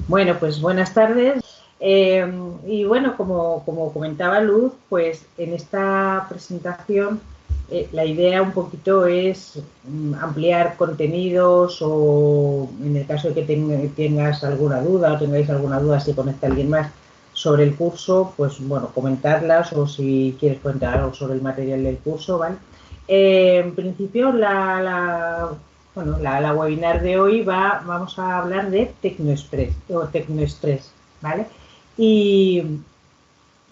Bueno, pues buenas tardes. Y bueno, como comentaba Luz, pues en esta presentación la idea un poquito es ampliar contenidos o en el caso de que tengas alguna duda o tengáis alguna duda si conecta alguien más sobre el curso, pues bueno, comentarlas o si quieres comentar algo sobre el material del curso, ¿vale? En principio bueno, la webinar de hoy vamos a hablar de Tecnoexpress o Tecnoestrés, ¿vale? Y,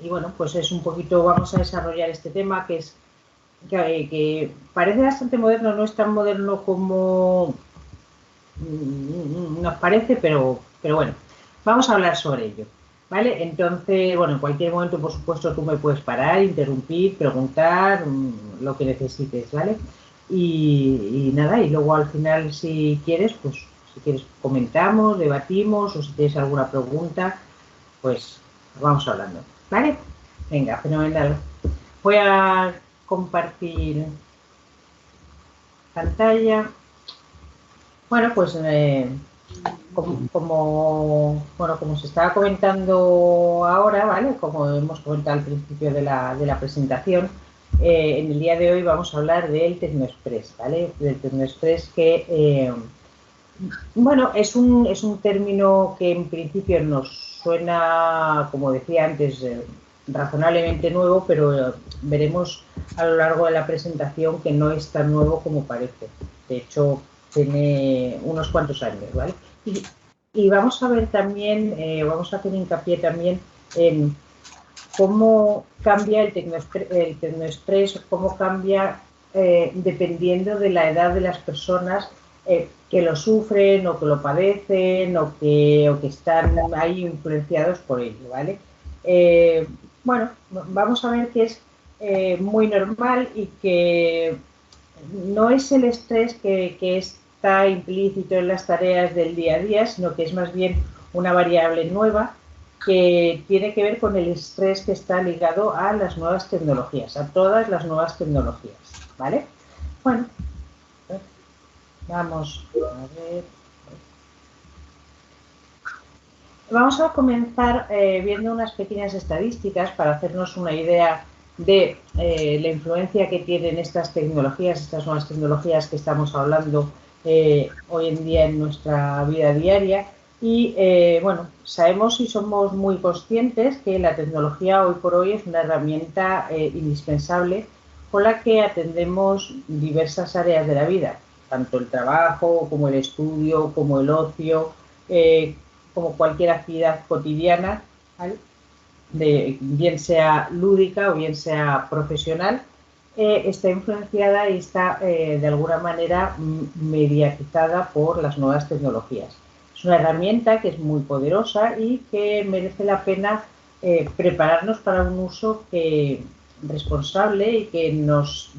y bueno, pues es un poquito, vamos a desarrollar este tema que parece bastante moderno, no es tan moderno como nos parece, pero bueno, vamos a hablar sobre ello, ¿vale? Entonces, bueno, en cualquier momento, por supuesto, tú me puedes parar, interrumpir, preguntar, lo que necesites, ¿vale? Y nada, y luego al final, si quieres, pues si quieres comentamos, debatimos o si tienes alguna pregunta, pues vamos hablando, ¿vale? Venga, fenomenal. Voy a compartir pantalla. Bueno, pues como se estaba comentando ahora, ¿vale? Como hemos comentado al principio de la presentación, en el día de hoy vamos a hablar del Tecnoexpress, ¿vale? Del Tecnoexpress que, bueno, es un término que en principio nos suena, como decía antes, razonablemente nuevo, pero veremos a lo largo de la presentación que no es tan nuevo como parece. De hecho, tiene unos cuantos años, ¿vale? Y vamos a ver también, vamos a hacer hincapié también en cómo cambia el Tecnoexpress, cómo cambia dependiendo de la edad de las personas que lo sufren o que lo padecen o que están ahí influenciados por ello, ¿vale? Bueno, vamos a ver que es muy normal y que no es el estrés que está implícito en las tareas del día a día, sino que es más bien una variable nueva que tiene que ver con el estrés que está ligado a las nuevas tecnologías, a todas las nuevas tecnologías, ¿vale? Bueno, vamos a ver. Vamos a comenzar viendo unas pequeñas estadísticas para hacernos una idea de la influencia que tienen estas tecnologías, estas nuevas tecnologías que estamos hablando hoy en día en nuestra vida diaria. Y bueno, sabemos y somos muy conscientes que la tecnología hoy por hoy es una herramienta indispensable con la que atendemos diversas áreas de la vida, tanto el trabajo como el estudio, como el ocio, como cualquier actividad cotidiana, ¿vale? Bien sea lúdica o bien sea profesional, está influenciada y está de alguna manera mediatizada por las nuevas tecnologías. Es una herramienta que es muy poderosa y que merece la pena prepararnos para un uso responsable y que nos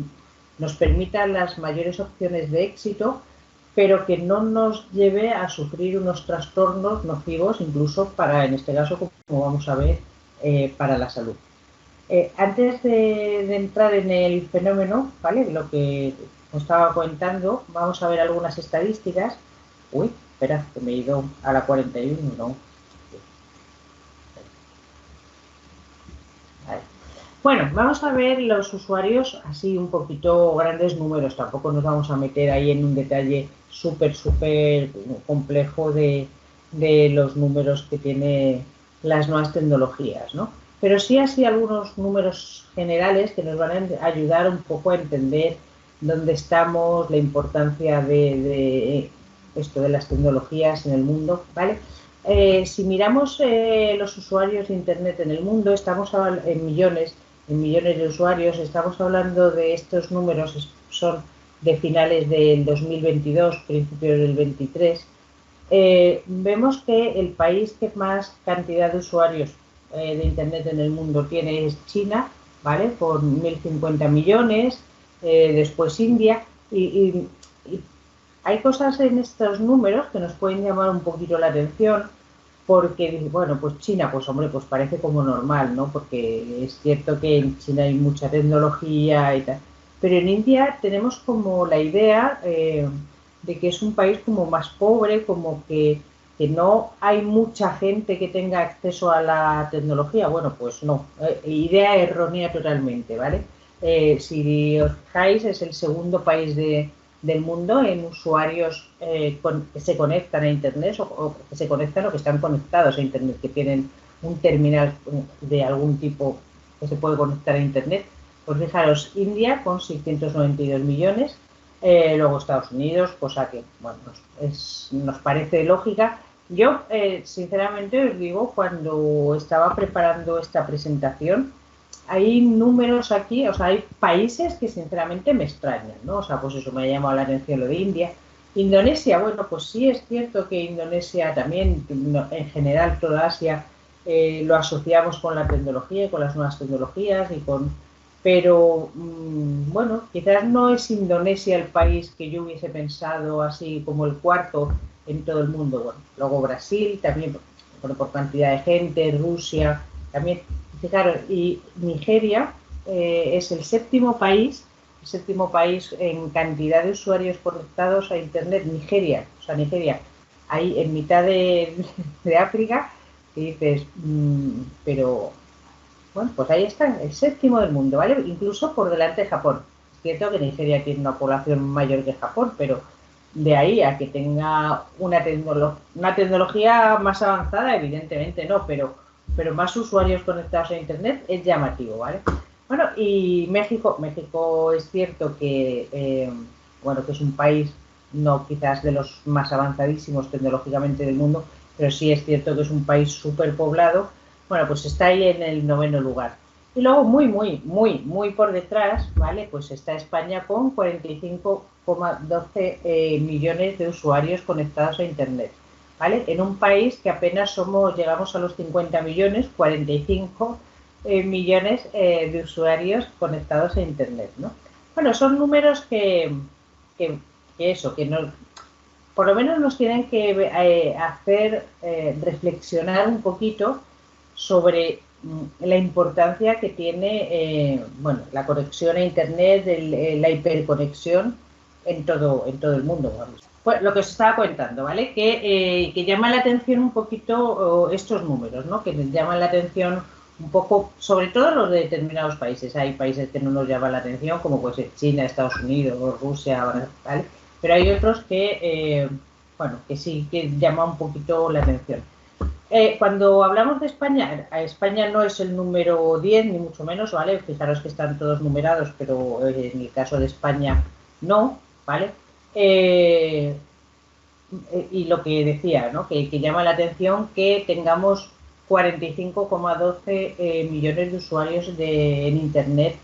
permita las mayores opciones de éxito, pero que no nos lleve a sufrir unos trastornos nocivos, incluso para, en este caso, como vamos a ver, para la salud. Antes de entrar en el fenómeno, ¿vale? Lo que os estaba comentando, vamos a ver algunas estadísticas. Uy, espera, que me he ido a la 41, ¿no? Vale. Bueno, vamos a ver los usuarios, así un poquito grandes números, tampoco nos vamos a meter ahí en un detalle súper complejo de los números que tiene las nuevas tecnologías, ¿no? Pero sí así algunos números generales que nos van a ayudar un poco a entender dónde estamos, la importancia de esto de las tecnologías en el mundo, ¿vale? Si miramos los usuarios de Internet en el mundo, estamos en millones de usuarios, estamos hablando de estos números, son de finales del 2022, principios del 23. Vemos que el país que más cantidad de usuarios de Internet en el mundo tiene es China, ¿vale? Con 1.050 millones, después India, y hay cosas en estos números que nos pueden llamar un poquito la atención, porque, bueno, pues China, pues hombre, pues parece como normal, ¿no? Porque es cierto que en China hay mucha tecnología y tal, pero en India tenemos como la idea de que es un país como más pobre, como que ¿Que no hay mucha gente que tenga acceso a la tecnología? Bueno, pues no, idea errónea totalmente, ¿vale? Si os fijáis, es el segundo país del mundo en usuarios que se conectan a Internet o que se conectan o que están conectados a Internet, que tienen un terminal de algún tipo que se puede conectar a Internet. Pues fijaros, India con 692 millones, luego Estados Unidos, cosa que bueno, nos parece lógica. Yo, sinceramente, os digo, cuando estaba preparando esta presentación, hay números aquí, o sea, hay países que sinceramente me extrañan, ¿no? O sea, pues eso me ha llamado la atención lo de India. Indonesia, bueno, pues sí es cierto que Indonesia también, en general toda Asia, lo asociamos con la tecnología y con las nuevas tecnologías y con... Pero, bueno, quizás no es Indonesia el país que yo hubiese pensado así como el cuarto en todo el mundo. Bueno, luego Brasil, también por cantidad de gente, Rusia, también, fijaros, y Nigeria es el séptimo país en cantidad de usuarios conectados a Internet. Nigeria, o sea, Nigeria, ahí en mitad de África, que dices, pero bueno, pues ahí está, el séptimo del mundo, ¿vale? Incluso por delante de Japón. Es cierto que Nigeria tiene una población mayor que Japón, pero de ahí a que tenga una tecnología más avanzada, evidentemente no, pero más usuarios conectados a Internet es llamativo, ¿vale? Bueno, y México es cierto que, bueno, que es un país no quizás de los más avanzadísimos tecnológicamente del mundo, pero sí es cierto que es un país súper poblado. Bueno, pues está ahí en el 9º lugar. Y luego muy por detrás, ¿vale? Pues está España con 45,12 millones de usuarios conectados a Internet, ¿vale? En un país que apenas llegamos a los 50 millones, 45 millones de usuarios conectados a Internet, ¿no? Bueno, son números que no, por lo menos nos tienen que hacer reflexionar un poquito sobre la importancia que tiene bueno, la conexión a Internet, la hiperconexión en todo el mundo. Vamos. Pues lo que os estaba contando, ¿vale? Que llama la atención un poquito estos números, ¿no? Que les llaman la atención un poco, sobre todo los de determinados países. Hay países que no nos llaman la atención, como puede ser China, Estados Unidos, Rusia, ¿vale? Pero hay otros que, bueno, que sí que llama un poquito la atención. Cuando hablamos de España, España no es el número 10, ni mucho menos, ¿vale? Fijaros que están todos numerados, pero en el caso de España no, ¿vale? Y lo que decía, ¿no? Que llama la atención que tengamos 45,12 millones de usuarios en Internet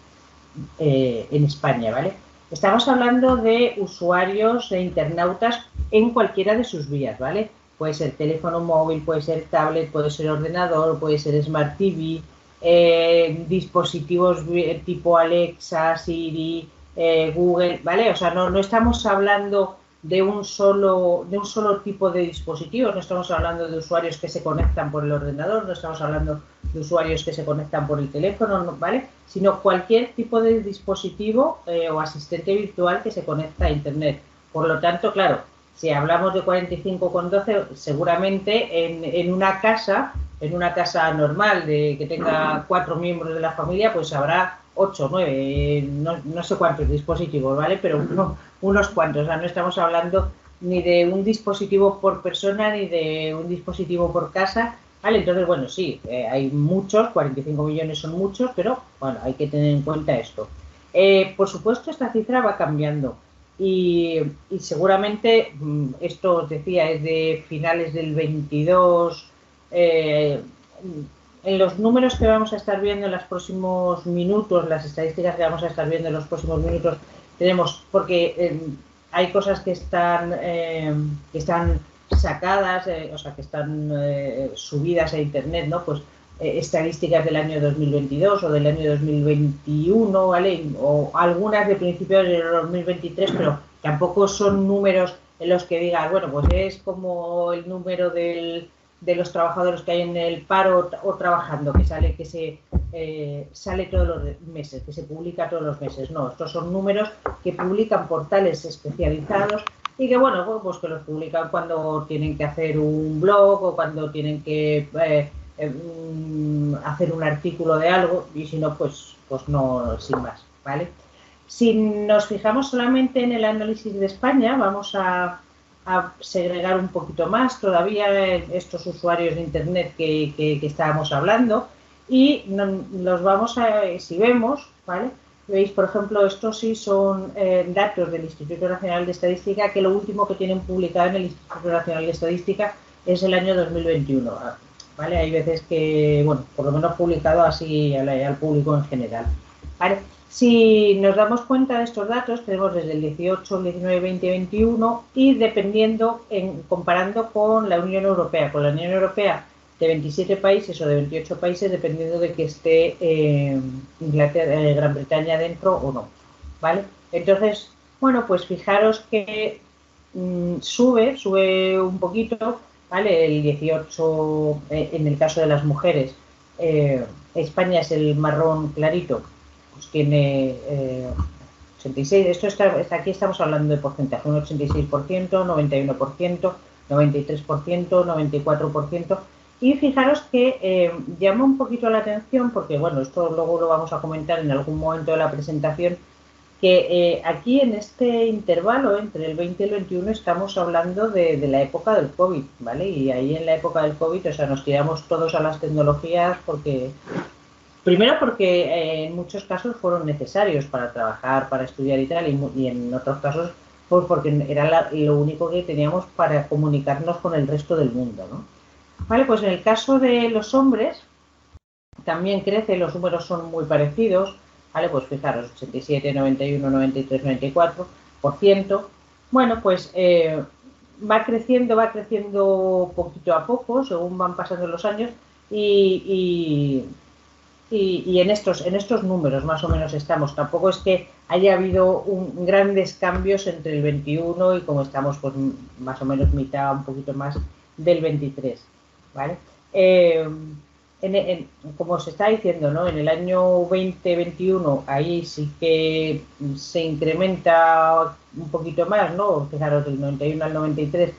en España, ¿vale? Estamos hablando de usuarios, de internautas en cualquiera de sus vías, ¿vale? Puede ser teléfono móvil, puede ser tablet, puede ser ordenador, puede ser Smart TV, dispositivos tipo Alexa, Siri, Google, ¿vale? O sea, no estamos hablando de un solo tipo de dispositivos, no estamos hablando de usuarios que se conectan por el ordenador, no estamos hablando de usuarios que se conectan por el teléfono, ¿vale? Sino cualquier tipo de dispositivo o asistente virtual que se conecta a Internet. Por lo tanto, claro, si hablamos de 45,12, seguramente en una casa normal que tenga 4 miembros de la familia, pues habrá 8, 9, no sé cuántos dispositivos, ¿vale? Pero unos cuantos, o sea, no estamos hablando ni de un dispositivo por persona ni de un dispositivo por casa, ¿vale? Entonces, bueno, sí, hay muchos, 45 millones son muchos, pero bueno, hay que tener en cuenta esto. Por supuesto, esta cifra va cambiando y seguramente, esto os decía, es de finales del 22, en los números que vamos a estar viendo en los próximos minutos, las estadísticas que vamos a estar viendo en los próximos minutos, tenemos, porque hay cosas que están sacadas, o sea, que están subidas a Internet, ¿no? Pues estadísticas del año 2022 o del año 2021, ¿vale? O algunas de principios del 2023, pero tampoco son números en los que digas, bueno, pues es como el número de los trabajadores que hay en el paro o trabajando, que sale todos los meses, que se publica todos los meses. No, estos son números que publican portales especializados y que bueno, pues que los publican cuando tienen que hacer un blog o cuando tienen que hacer un artículo de algo, y si no, pues no, sin más, ¿vale? Si nos fijamos solamente en el análisis de España, vamos a segregar un poquito más todavía estos usuarios de Internet que estábamos hablando, y los vamos a, si vemos, ¿vale? Veis, por ejemplo, estos sí son datos del Instituto Nacional de Estadística, que lo último que tienen publicado en el Instituto Nacional de Estadística es el año 2021, ¿vale? Hay veces que, bueno, por lo menos publicado así al público en general, ¿vale? Si nos damos cuenta de estos datos, tenemos desde el 18, el 19, 20, 21 y dependiendo, comparando con la Unión Europea. Con la Unión Europea de 27 países o de 28 países, dependiendo de que esté Inglaterra, Gran Bretaña dentro o no, ¿vale? Entonces, bueno, pues fijaros que sube un poquito, ¿vale? El 18, en el caso de las mujeres, España es el marrón clarito, pues tiene 86, aquí estamos hablando de porcentaje, un 86%, 91%, 93%, 94%, y fijaros que llama un poquito la atención, porque bueno, esto luego lo vamos a comentar en algún momento de la presentación, que aquí en este intervalo entre el 20 y el 21 estamos hablando de la época del COVID, ¿vale? Y ahí en la época del COVID, o sea, nos tiramos todos a las tecnologías porque... Primero porque en muchos casos fueron necesarios para trabajar, para estudiar y tal, y en otros casos pues porque era lo único que teníamos para comunicarnos con el resto del mundo, ¿no? Vale, pues en el caso de los hombres también crece, los números son muy parecidos, ¿vale? Pues fijaros, 87, 91, 93, 94%. Bueno, pues va creciendo poquito a poco según van pasando los años y en estos números más o menos estamos. Tampoco es que haya habido grandes cambios entre el 21 y como estamos pues más o menos mitad, un poquito más del 23, ¿vale? Como os está diciendo, ¿no? En el año 2021 ahí sí que se incrementa un poquito más, ¿no? Fijaros, del 91 al 93,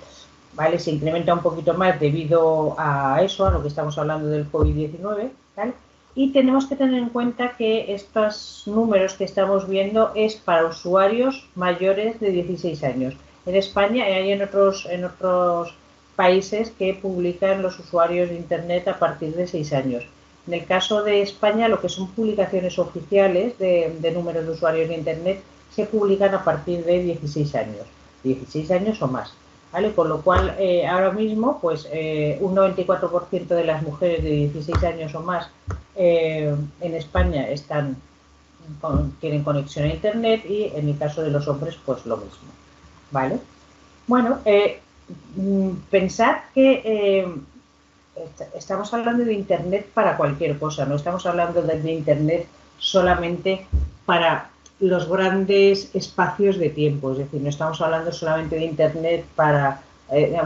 ¿vale? Se incrementa un poquito más debido a eso, a lo que estamos hablando del COVID-19, ¿vale? Y tenemos que tener en cuenta que estos números que estamos viendo es para usuarios mayores de 16 años. En España y hay en otros países que publican los usuarios de Internet a partir de 6 años. En el caso de España, lo que son publicaciones oficiales de números de usuarios de Internet se publican a partir de 16 años o más, ¿vale? Con lo cual, ahora mismo, pues un 94% de las mujeres de 16 años o más en España tienen conexión a Internet y en el caso de los hombres, pues lo mismo, ¿vale? Bueno, pensad que estamos hablando de Internet para cualquier cosa, no estamos hablando de Internet solamente para los grandes espacios de tiempo, es decir, no estamos hablando solamente de Internet para,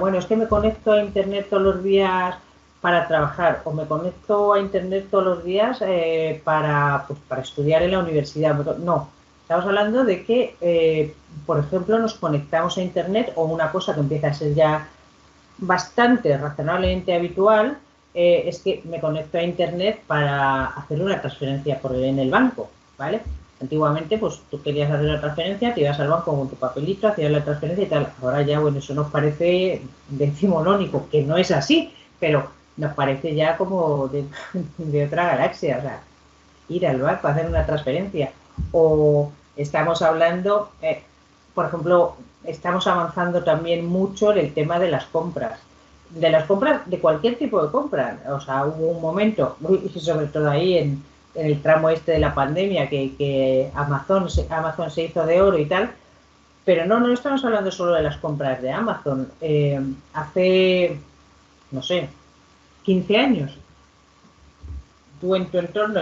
bueno, es que me conecto a Internet todos los días para trabajar o me conecto a Internet todos los días para estudiar en la universidad. No, estamos hablando de que, por ejemplo, nos conectamos a Internet o una cosa que empieza a ser ya bastante razonablemente habitual es que me conecto a Internet para hacer una transferencia en el banco, ¿vale? Antiguamente, pues tú querías hacer una transferencia, te ibas al banco con tu papelito, hacías la transferencia y tal. Ahora ya, bueno, eso nos parece decimonónico, que no es así, pero nos parece ya como de otra galaxia, o sea, ir al banco a hacer una transferencia. O estamos hablando, por ejemplo, estamos avanzando también mucho en el tema de las compras de cualquier tipo de compra. O sea, hubo un momento, y sobre todo ahí en el tramo este de la pandemia, que Amazon se hizo de oro y tal, pero no estamos hablando solo de las compras de Amazon. Hace, no sé, 15 años, tú en tu entorno,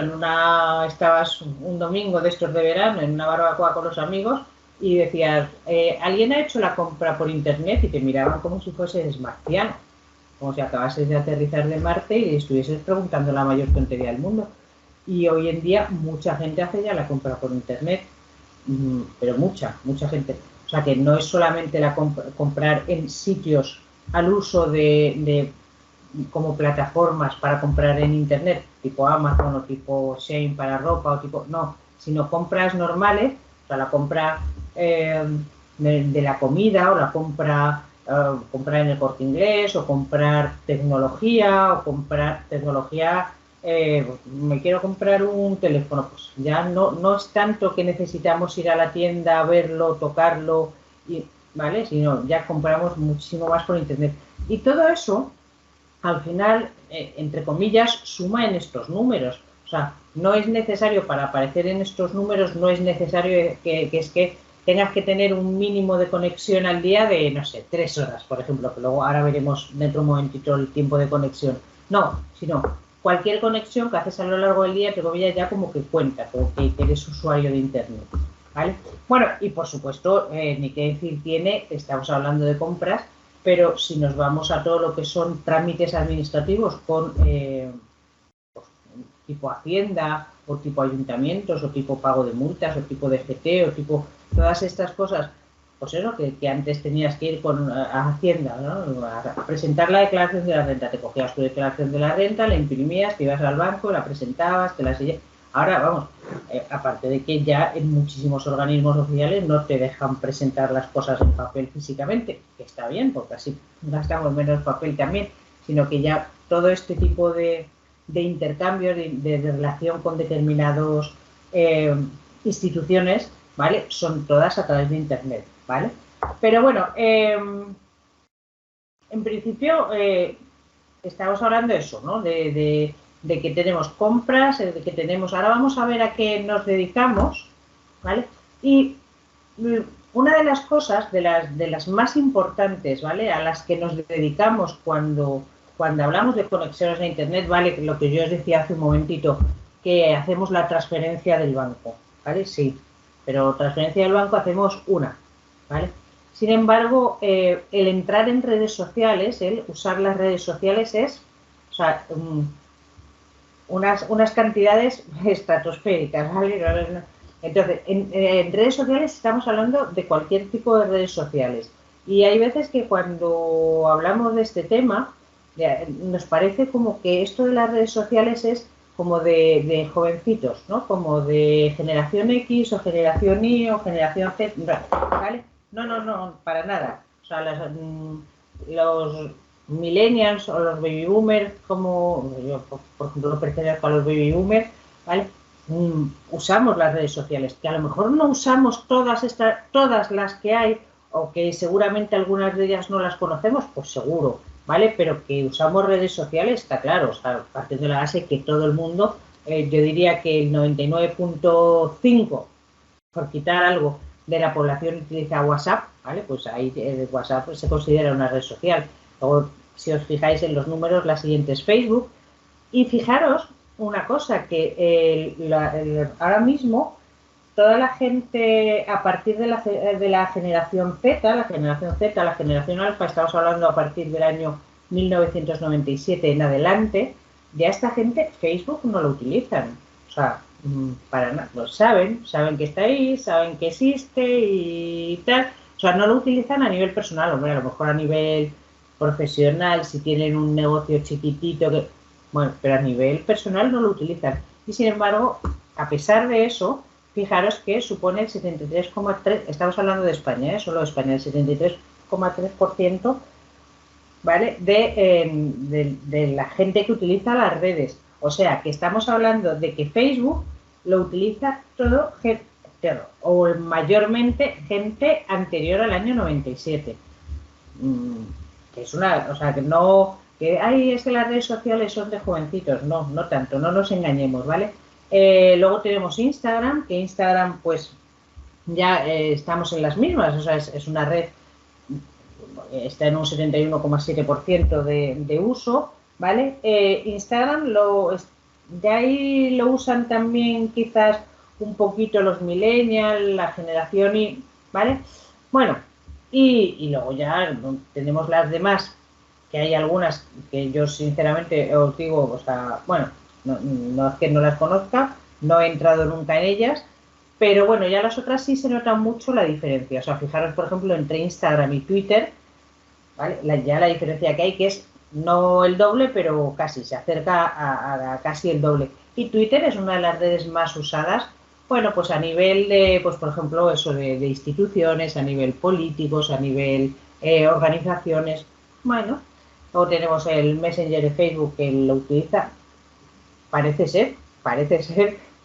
estabas un domingo de estos de verano en una barbacoa con los amigos y decías, ¿alguien ha hecho la compra por Internet? Y te miraban como si fueses marciano, como si acabases de aterrizar de Marte y estuvieses preguntando la mayor tontería del mundo. Y hoy en día mucha gente hace ya la compra por Internet, pero mucha gente. O sea, que no es solamente comprar en sitios al uso como plataformas para comprar en Internet, tipo Amazon o tipo Shein para ropa o tipo... No, sino compras normales, o sea, la compra de la comida o la comprar en el Corte Inglés o comprar tecnología o comprar tecnología, me quiero comprar un teléfono, pues ya no es tanto que necesitamos ir a la tienda, verlo, tocarlo, ¿vale? Sino ya compramos muchísimo más por Internet. Y todo eso, al final, entre comillas, suma en estos números. O sea, no es necesario, para aparecer en estos números, no es necesario que tengas que tener un mínimo de conexión al día de, no sé, 3 horas, por ejemplo, que luego ahora veremos dentro de un momentito el tiempo de conexión. No, sino cualquier conexión que haces a lo largo del día, entre comillas, ya como que cuenta, como que eres usuario de Internet, ¿vale? Bueno, y por supuesto, ni qué decir tiene, estamos hablando de compras, pero si nos vamos a todo lo que son trámites administrativos con pues, tipo Hacienda o tipo ayuntamientos o tipo pago de multas o tipo DGT o tipo todas estas cosas, pues eso, que antes tenías que ir a Hacienda, ¿no? A presentar la declaración de la renta, te cogías tu declaración de la renta, la imprimías, te ibas al banco, la presentabas, te la sellas. Ahora, vamos, aparte de que ya en muchísimos organismos oficiales no te dejan presentar las cosas en papel físicamente, que está bien, porque así gastamos menos papel también, sino que ya todo este tipo de intercambios, de relación con determinadas instituciones, ¿vale? Son todas a través de Internet, ¿vale? Pero bueno, en principio estamos hablando de eso, ¿no? De que tenemos compras, de que tenemos... Ahora vamos a ver a qué nos dedicamos, ¿vale? Y una de las cosas, de las más importantes, ¿vale? A las que nos dedicamos cuando hablamos de conexiones a Internet, ¿vale? Lo que yo os decía hace un momentito, que hacemos la transferencia del banco, ¿vale? Sí, pero transferencia del banco hacemos una, ¿vale? Sin embargo, el entrar en redes sociales, el usar las redes sociales es, o sea, unas cantidades estratosféricas, ¿vale? Entonces, en redes sociales estamos hablando de cualquier tipo de redes sociales. Y hay veces que cuando hablamos de este tema, nos parece como que esto de las redes sociales es como de jovencitos, ¿no? Como de generación X o generación Y o generación Z, ¿vale? No, para nada. O sea, los millennials o los baby boomers, como yo, por ejemplo, no pertenezco a los baby boomers, ¿vale? Usamos las redes sociales, que a lo mejor no usamos todas las que hay, o que seguramente algunas de ellas no las conocemos, pues seguro, ¿vale? Pero que usamos redes sociales, está claro, o sea, partiendo de la base que todo el mundo, yo diría que el 99.5, por quitar algo, de la población utiliza WhatsApp, ¿vale? Pues ahí WhatsApp se considera una red social. Luego, si os fijáis en los números, la siguiente es Facebook. Y fijaros una cosa, que ahora mismo toda la gente a partir de la generación Z, la generación alfa, estamos hablando a partir del año 1997 en adelante, ya esta gente Facebook no lo utilizan. O sea, para nada, lo saben que está ahí, saben que existe y tal. O sea, no lo utilizan a nivel personal, hombre, a lo mejor a nivel profesional, si tienen un negocio chiquitito, bueno, pero a nivel personal no lo utilizan. Y sin embargo, a pesar de eso, fijaros que supone el 73,3%, estamos hablando de España, solo de España, el 73,3%, ¿vale? De la gente que utiliza las redes. O sea, que estamos hablando de que Facebook lo utiliza todo o mayormente gente anterior al año 97. Que es una, o sea, que no, que ay, es que las redes sociales son de jovencitos, no tanto, no nos engañemos, ¿vale? Luego tenemos Instagram, que Instagram pues ya estamos en las mismas, o sea, es una red, está en un 71,7% de uso, ¿vale? Instagram de ahí lo usan también quizás un poquito los millennials, la generación Y, ¿vale? Bueno, y luego ya tenemos las demás, que hay algunas que yo sinceramente os digo, o sea, bueno, no es que no las conozca, no he entrado nunca en ellas, Pero bueno, ya las otras sí se nota mucho la diferencia. O sea, fijaros, por ejemplo, entre Instagram y Twitter, ¿vale? Ya la diferencia que hay, que es no el doble, pero casi, se acerca a casi el doble. Y Twitter es una de las redes más usadas, bueno, pues a nivel de, pues por ejemplo, eso de instituciones, a nivel políticos, a nivel organizaciones, bueno. Luego tenemos el Messenger de Facebook que lo utiliza, parece ser,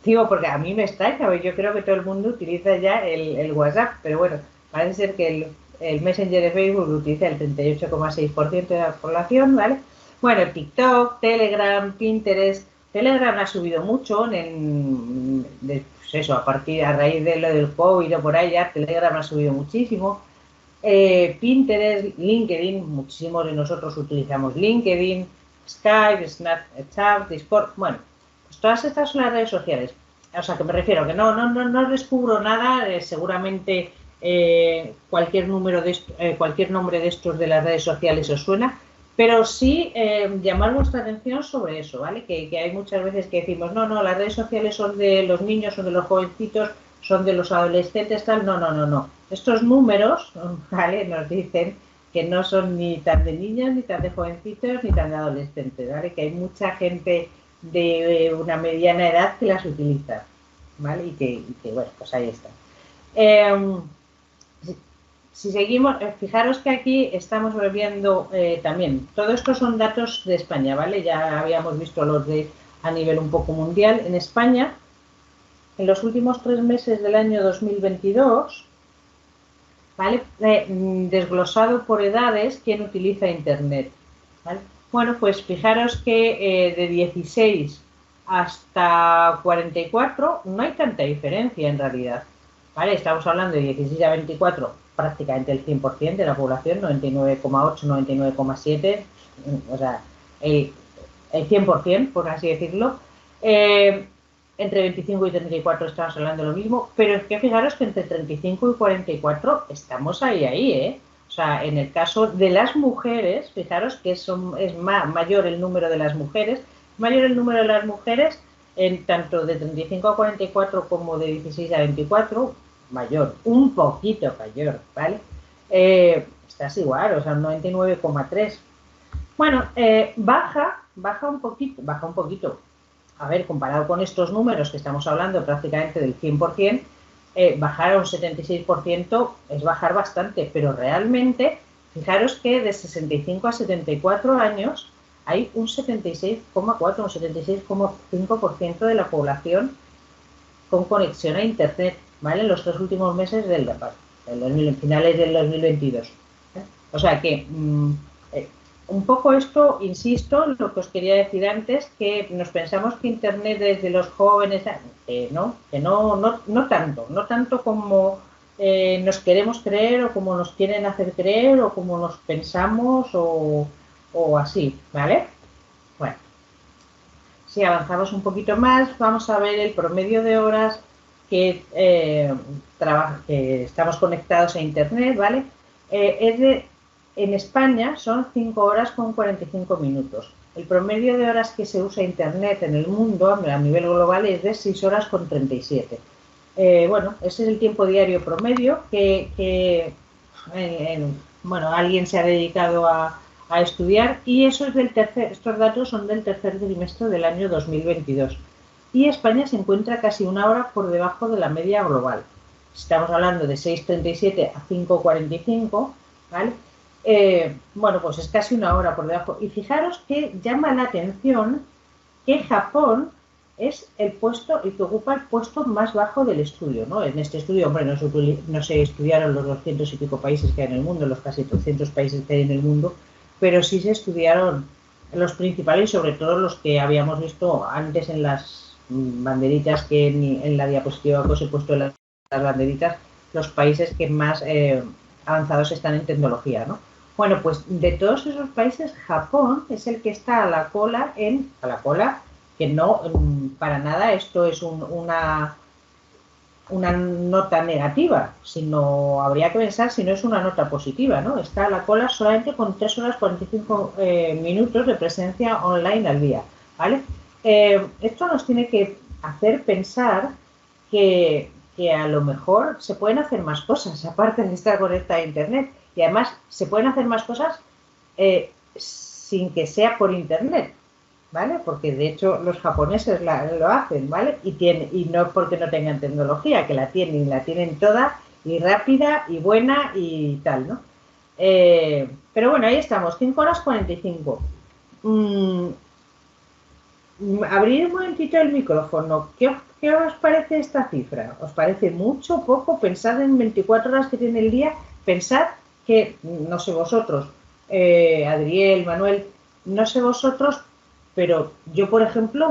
digo, porque a mí me extraña, yo creo que todo el mundo utiliza ya el WhatsApp, pero bueno, parece ser que el Messenger de Facebook lo utiliza el 38,6% de la población, ¿vale? Bueno, TikTok, Telegram, Pinterest. Telegram ha subido mucho pues eso, a raíz de lo del COVID o por ahí ya Telegram ha subido muchísimo. Pinterest, LinkedIn, muchísimos de nosotros utilizamos LinkedIn, Skype, Snapchat, Discord, bueno, pues todas estas son las redes sociales. O sea, que me refiero que no descubro nada, seguramente cualquier cualquier nombre de estos de las redes sociales os suena, pero sí llamar vuestra atención sobre eso, ¿vale? Que hay muchas veces que decimos, no, las redes sociales son de los niños, son de los jovencitos, son de los adolescentes, tal, no. Estos números, ¿vale? Nos dicen que no son ni tan de niños, ni tan de jovencitos, ni tan de adolescentes, ¿vale? Que hay mucha gente de una mediana edad que las utiliza, ¿vale? Y que bueno, pues ahí está. Si seguimos, fijaros que aquí estamos viendo también, todo esto son datos de España, ¿vale? Ya habíamos visto los de a nivel un poco mundial. En España, en los últimos 3 meses del año 2022, ¿vale? Desglosado por edades, ¿quién utiliza Internet? ¿Vale? Bueno, pues fijaros que de 16 hasta 44 no hay tanta diferencia en realidad, ¿vale? Estamos hablando de 16 a 24, prácticamente el 100% de la población, 99,8, 99,7, o sea, el 100%, por así decirlo. Entre 25 y 34 estamos hablando de lo mismo, pero es que fijaros que entre 35 y 44 estamos ahí, ¿eh? O sea, en el caso de las mujeres, fijaros que es mayor el número de las mujeres, en tanto de 35 a 44 como de 16 a 24, mayor, un poquito mayor, ¿vale? Estás igual, o sea, un 99,3. Bueno, baja un poquito. A ver, comparado con estos números que estamos hablando prácticamente del 100%, bajar a un 76% es bajar bastante, pero realmente, fijaros que de 65 a 74 años hay un 76,4, un 76,5% de la población con conexión a Internet, ¿vale? En los 3 últimos meses finales del 2022. O sea que un poco esto, insisto, lo que os quería decir antes, que nos pensamos que Internet es de los jóvenes, no tanto como nos queremos creer o como nos quieren hacer creer o como nos pensamos o así, ¿vale? Bueno, si avanzamos un poquito más, vamos a ver el promedio de horas que estamos conectados a Internet, ¿vale? En España son 5 horas con 45 minutos. El promedio de horas que se usa Internet en el mundo a nivel global es de 6 horas con 37. Bueno, ese es el tiempo diario promedio que alguien se ha dedicado a estudiar, y eso es estos datos son del tercer trimestre del año 2022. Y España se encuentra casi 1 hora por debajo de la media global. Estamos hablando de 6,37 a 5,45, ¿vale? Bueno, pues es casi 1 hora por debajo. Y fijaros que llama la atención que Japón es el que ocupa el puesto más bajo del estudio, ¿no? En este estudio, hombre, no se estudiaron los 200 y pico países que hay en el mundo, los casi 300 países que hay en el mundo, pero sí se estudiaron los principales, sobre todo los que habíamos visto antes en las banderitas, que en la diapositiva que os he puesto en las banderitas, los países que más avanzados están en tecnología, ¿no? Bueno, pues de todos esos países, Japón es el que está a la cola, que no, para nada esto es una nota negativa, sino habría que pensar si no es una nota positiva, ¿no? Está a la cola solamente con 3 horas 45 minutos de presencia online al día, ¿vale? Esto nos tiene que hacer pensar que que a lo mejor se pueden hacer más cosas, aparte de estar conectada a Internet. Y además se pueden hacer más cosas sin que sea por Internet, ¿vale? Porque de hecho los japoneses lo hacen, ¿vale? Y no porque no tengan tecnología, que la tienen toda y rápida y buena y tal, ¿no? Pero bueno, ahí estamos, 5 horas 45. Abrir un momentito el micrófono. ¿Qué os parece esta cifra? ¿Os parece mucho, poco? Pensad en 24 horas que tiene el día. Pensad que, no sé vosotros, Adriel, Manuel, no sé vosotros, pero yo, por ejemplo,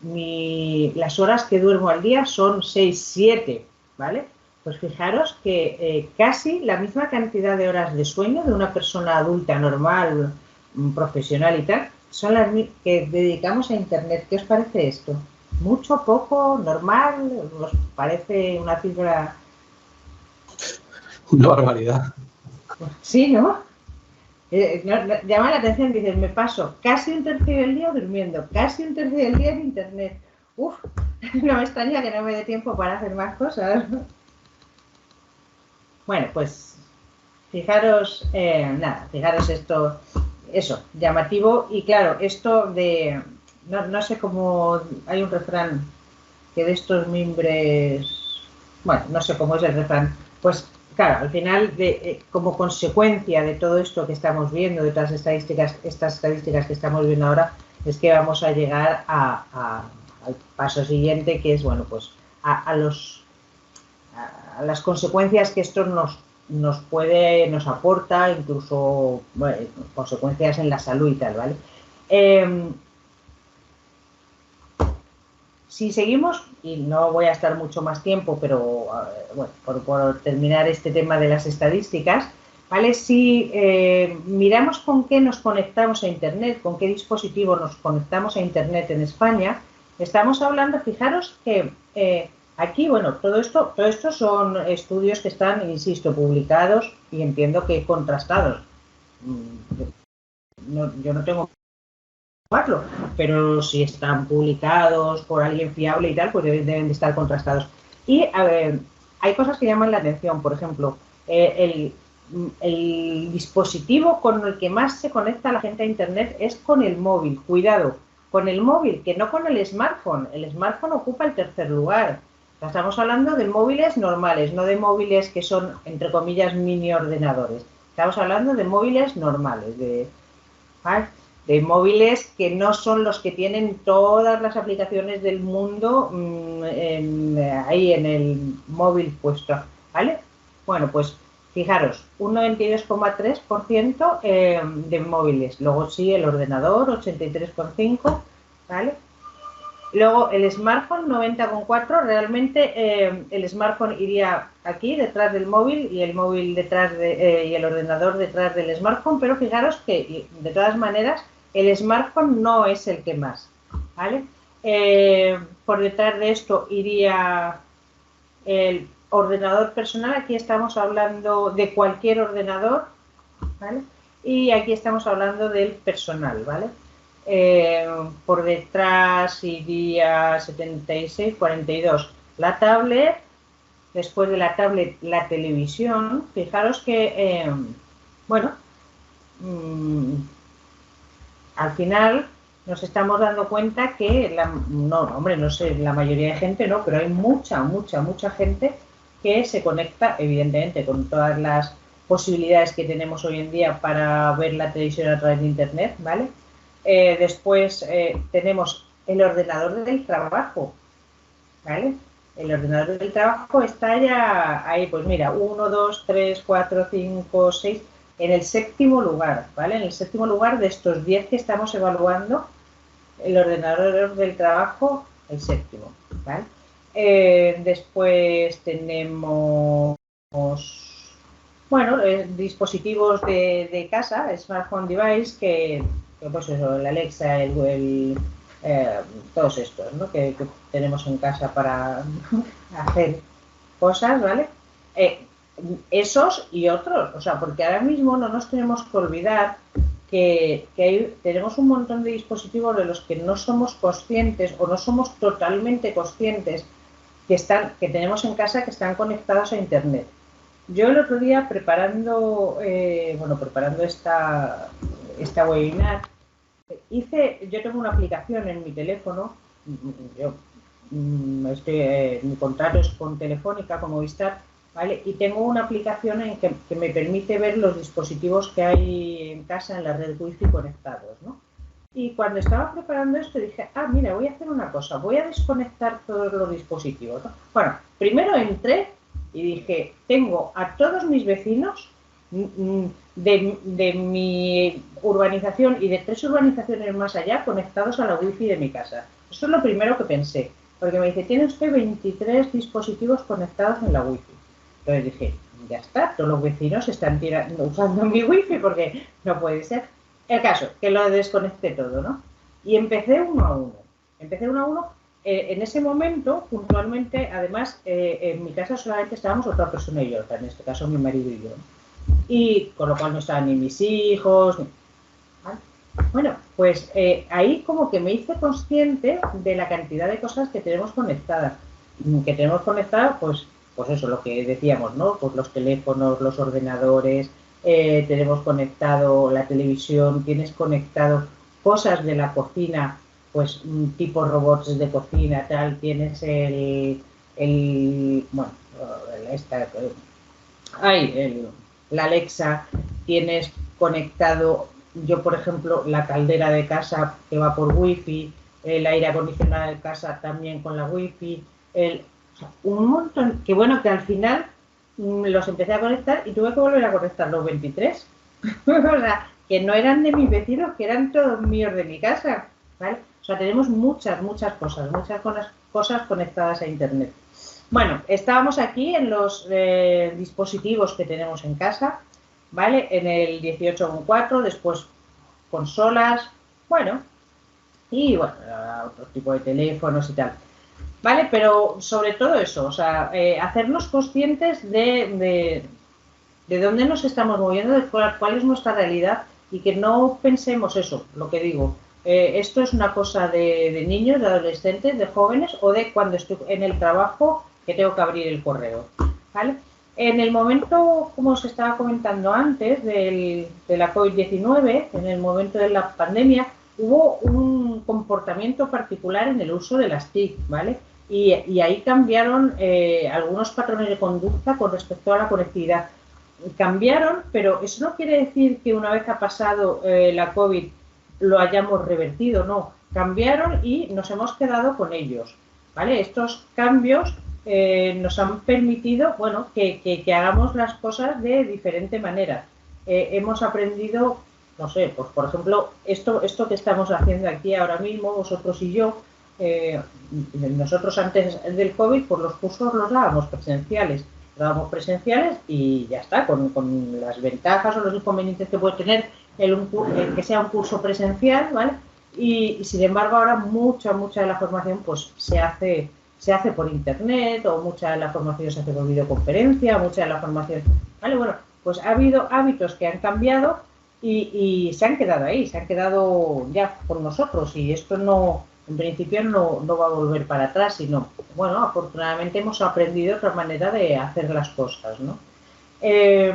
las horas que duermo al día son 6, 7, ¿vale? Pues fijaros que casi la misma cantidad de horas de sueño de una persona adulta, normal, profesional y tal, son las que dedicamos a Internet. ¿Qué os parece esto? ¿Mucho, poco, normal? ¿Os parece una cifra? Una barbaridad. Sí, ¿no? Llama la atención, dices, me paso casi un tercio del día durmiendo, casi un tercio del día en Internet. Uf, no me extraña que no me dé tiempo para hacer más cosas, ¿no? Bueno, pues fijaros, fijaros esto, eso, llamativo. Y claro, esto de, no sé cómo, hay un refrán que de estos mimbres, bueno, no sé cómo es el refrán, pues claro, al final, como consecuencia de todo esto que estamos viendo, de todas estas estadísticas que estamos viendo ahora, es que vamos a llegar al paso siguiente, que es, bueno, pues a las consecuencias que esto nos aporta, incluso, bueno, consecuencias en la salud y tal, ¿vale? Si seguimos, y no voy a estar mucho más tiempo, pero bueno, por terminar este tema de las estadísticas, ¿vale? Si miramos con qué nos conectamos a Internet, con qué dispositivo nos conectamos a Internet en España, estamos hablando, fijaros que aquí, bueno, todo esto son estudios que están, insisto, publicados y entiendo que contrastados. Yo no tengo pero si están publicados por alguien fiable y tal, pues deben de estar contrastados. Y hay cosas que llaman la atención, por ejemplo, el dispositivo con el que más se conecta la gente a Internet es con el móvil. Cuidado, con el móvil, que no con el smartphone. El smartphone ocupa el tercer lugar. Estamos hablando de móviles normales, no de móviles que son, entre comillas, mini ordenadores. Estamos hablando de móviles normales, ¿vale? De móviles que no son los que tienen todas las aplicaciones del mundo ahí en el móvil puesto, ¿vale? Bueno, pues fijaros, un 92,3% de móviles. Luego sí, el ordenador, 83,5%, ¿vale? Luego el smartphone, 90,4%. Realmente el smartphone iría aquí, detrás del móvil, y el móvil detrás y el ordenador detrás del smartphone, pero fijaros que, de todas maneras, el smartphone no es el que más, ¿vale? Por detrás de esto iría el ordenador personal. Aquí estamos hablando de cualquier ordenador, ¿vale? Y aquí estamos hablando del personal, ¿vale? Por detrás iría 76, 42. La tablet, después de la tablet, la televisión. Fijaros que, bueno, al final nos estamos dando cuenta que, no sé, la mayoría de gente no, pero hay mucha gente que se conecta, evidentemente, con todas las posibilidades que tenemos hoy en día para ver la televisión a través de Internet, ¿vale? Después tenemos el ordenador del trabajo, ¿vale? El ordenador del trabajo está ya ahí, pues mira, 1, 2, 3, 4, 5, 6, en el séptimo lugar, ¿vale? En el séptimo lugar de estos 10 que estamos evaluando, el ordenador del trabajo, el séptimo, ¿vale? Después tenemos, bueno, dispositivos de casa, smartphone device, que pues eso, el Alexa, el Google, todos estos, ¿no? que tenemos en casa para hacer cosas, ¿vale? Esos y otros, o sea, porque ahora mismo no nos tenemos que olvidar que tenemos un montón de dispositivos de los que no somos conscientes o no somos totalmente conscientes que tenemos en casa que están conectados a Internet. Yo el otro día preparando esta webinar, yo tengo una aplicación en mi teléfono, mi contrato es con Telefónica, con Movistar, ¿vale? Y tengo una aplicación que me permite ver los dispositivos que hay en casa en la red wifi conectados, ¿no? Y cuando estaba preparando esto dije, mira, voy a hacer una cosa, voy a desconectar todos los dispositivos, ¿no? Bueno, primero entré y dije, tengo a todos mis vecinos de mi urbanización y de 3 urbanizaciones más allá conectados a la wifi de mi casa. Eso es lo primero que pensé, porque me dice, tiene usted 23 dispositivos conectados en la wifi. Entonces dije, ya está, todos los vecinos están usando mi wifi porque no puede ser. El caso, que lo desconecté todo, ¿no? Y empecé uno a uno. En ese momento, puntualmente, además, en mi casa solamente estábamos otra persona y yo, en este caso mi marido y yo. Y con lo cual no estaban ni mis hijos. ¿Vale? Bueno, pues ahí como que me hice consciente de la cantidad de cosas que tenemos conectadas. Pues eso, lo que decíamos, ¿no? Pues los teléfonos, los ordenadores, tenemos conectado la televisión, tienes conectado cosas de la cocina, pues tipo robots de cocina, tal, tienes la Alexa, tienes conectado, yo por ejemplo, la caldera de casa que va por wifi, el aire acondicionado de casa también con la wifi, un montón, que bueno, que al final los empecé a conectar y tuve que volver a conectar los 23. O sea, que no eran de mis vecinos, que eran todos míos de mi casa, ¿vale? O sea, tenemos muchas cosas conectadas a Internet. Bueno, estábamos aquí en los dispositivos que tenemos en casa, ¿vale? En el 18.4, después consolas, y otro tipo de teléfonos y tal. ¿Vale? Pero sobre todo eso, o sea, hacernos conscientes de dónde nos estamos moviendo, de cuál es nuestra realidad y que no pensemos eso, lo que digo. Esto es una cosa de niños, de adolescentes, de jóvenes o de cuando estoy en el trabajo que tengo que abrir el correo, ¿vale? En el momento, como os estaba comentando antes, de la COVID-19, en el momento de la pandemia, hubo un comportamiento particular en el uso de las TIC, ¿vale? Y ahí cambiaron algunos patrones de conducta con respecto a la conectividad. Cambiaron, pero eso no quiere decir que una vez ha pasado la COVID lo hayamos revertido, no. Cambiaron y nos hemos quedado con ellos, ¿vale? Estos cambios nos han permitido, que hagamos las cosas de diferente manera. Hemos aprendido, no sé, pues por ejemplo, esto que estamos haciendo aquí ahora mismo, vosotros y yo, nosotros antes del COVID, pues los cursos los dábamos presenciales y ya está, con las ventajas o los inconvenientes que puede tener que sea un curso presencial, ¿vale? Y sin embargo ahora mucha de la formación pues se hace por internet, o mucha de la formación se hace por videoconferencia, mucha de la formación, ¿vale? Bueno, pues ha habido hábitos que han cambiado y se han quedado ahí, se han quedado ya con nosotros, y esto en principio no va a volver para atrás, sino, afortunadamente hemos aprendido otra manera de hacer las cosas, ¿no? El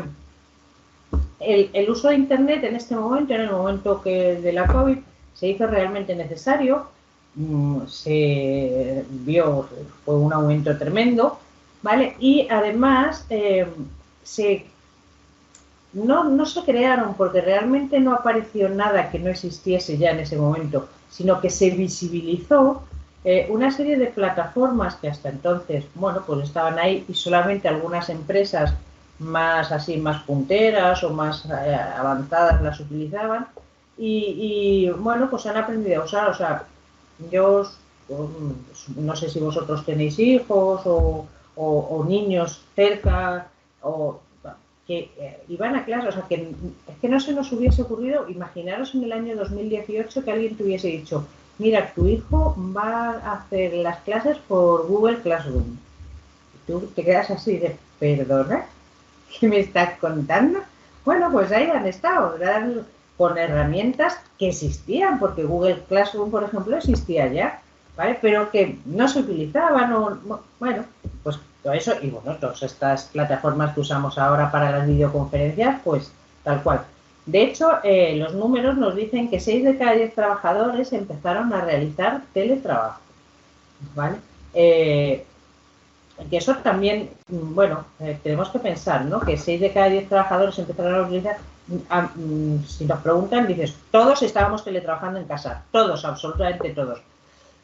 uso de Internet en este momento, en el momento de la COVID, se hizo realmente necesario, se vio, fue un aumento tremendo, ¿vale? Y además no se crearon, porque realmente no apareció nada que no existiese ya en ese momento, sino que se visibilizó una serie de plataformas que hasta entonces, pues estaban ahí, y solamente algunas empresas más punteras o más avanzadas las utilizaban, y pues han aprendido a usar. O sea, yo no sé si vosotros tenéis hijos o niños cerca que iban a clase, o sea, que es que no se nos hubiese ocurrido. Imaginaros en el año 2018 que alguien te hubiese dicho, mira, tu hijo va a hacer las clases por Google Classroom. Y tú te quedas así de, ¿perdona? ¿Qué me estás contando? Bueno, pues ahí han estado, con herramientas que existían, porque Google Classroom, por ejemplo, existía ya. ¿vale? Pero que no se utilizaban, bueno, pues todo eso, y bueno, todas estas plataformas que usamos ahora para las videoconferencias, pues tal cual. De hecho, los números nos dicen que 6 de cada 10 trabajadores empezaron a realizar teletrabajo, ¿vale? Que eso también, bueno, tenemos que pensar, ¿no? Que 6 de cada 10 trabajadores empezaron a utilizar, si nos preguntan, dices, todos estábamos teletrabajando en casa, todos, absolutamente todos.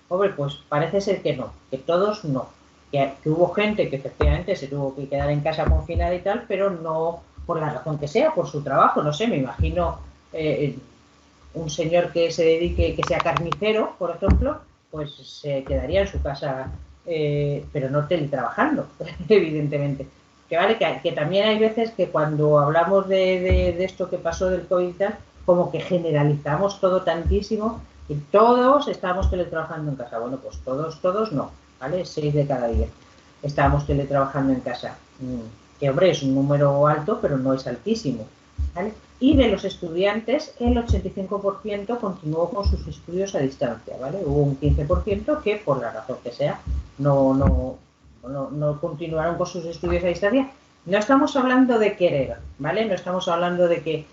Hombre, pues parece ser que no, que todos no. Que hubo gente que efectivamente se tuvo que quedar en casa confinada y tal, pero no por la razón que sea, por su trabajo, no sé, me imagino un señor que se dedique, que sea carnicero, por ejemplo, pues se quedaría en su casa, pero no teletrabajando, evidentemente. Que vale, que también hay veces que cuando hablamos de esto que pasó del COVID y tal, como que generalizamos todo tantísimo y todos estamos teletrabajando en casa. Bueno, pues todos no, ¿vale? 6 de cada 10 estábamos teletrabajando en casa. Que hombre, es un número alto, pero no es altísimo, ¿vale? Y de los estudiantes, el 85% continuó con sus estudios a distancia, ¿vale? Hubo un 15% que, por la razón que sea, no continuaron con sus estudios a distancia. No estamos hablando de querer, ¿vale? No estamos hablando de que,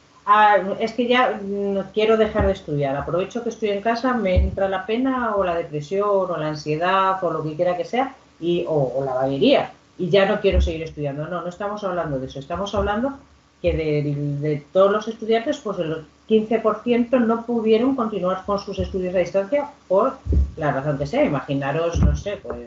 es que ya no quiero dejar de estudiar, aprovecho que estoy en casa, me entra la pena o la depresión o la ansiedad o lo que quiera que sea, o la vaguería, y ya no quiero seguir estudiando. No estamos hablando de eso, estamos hablando que de todos los estudiantes, pues el 15% no pudieron continuar con sus estudios a distancia por la razón que sea. Imaginaros, no sé, pues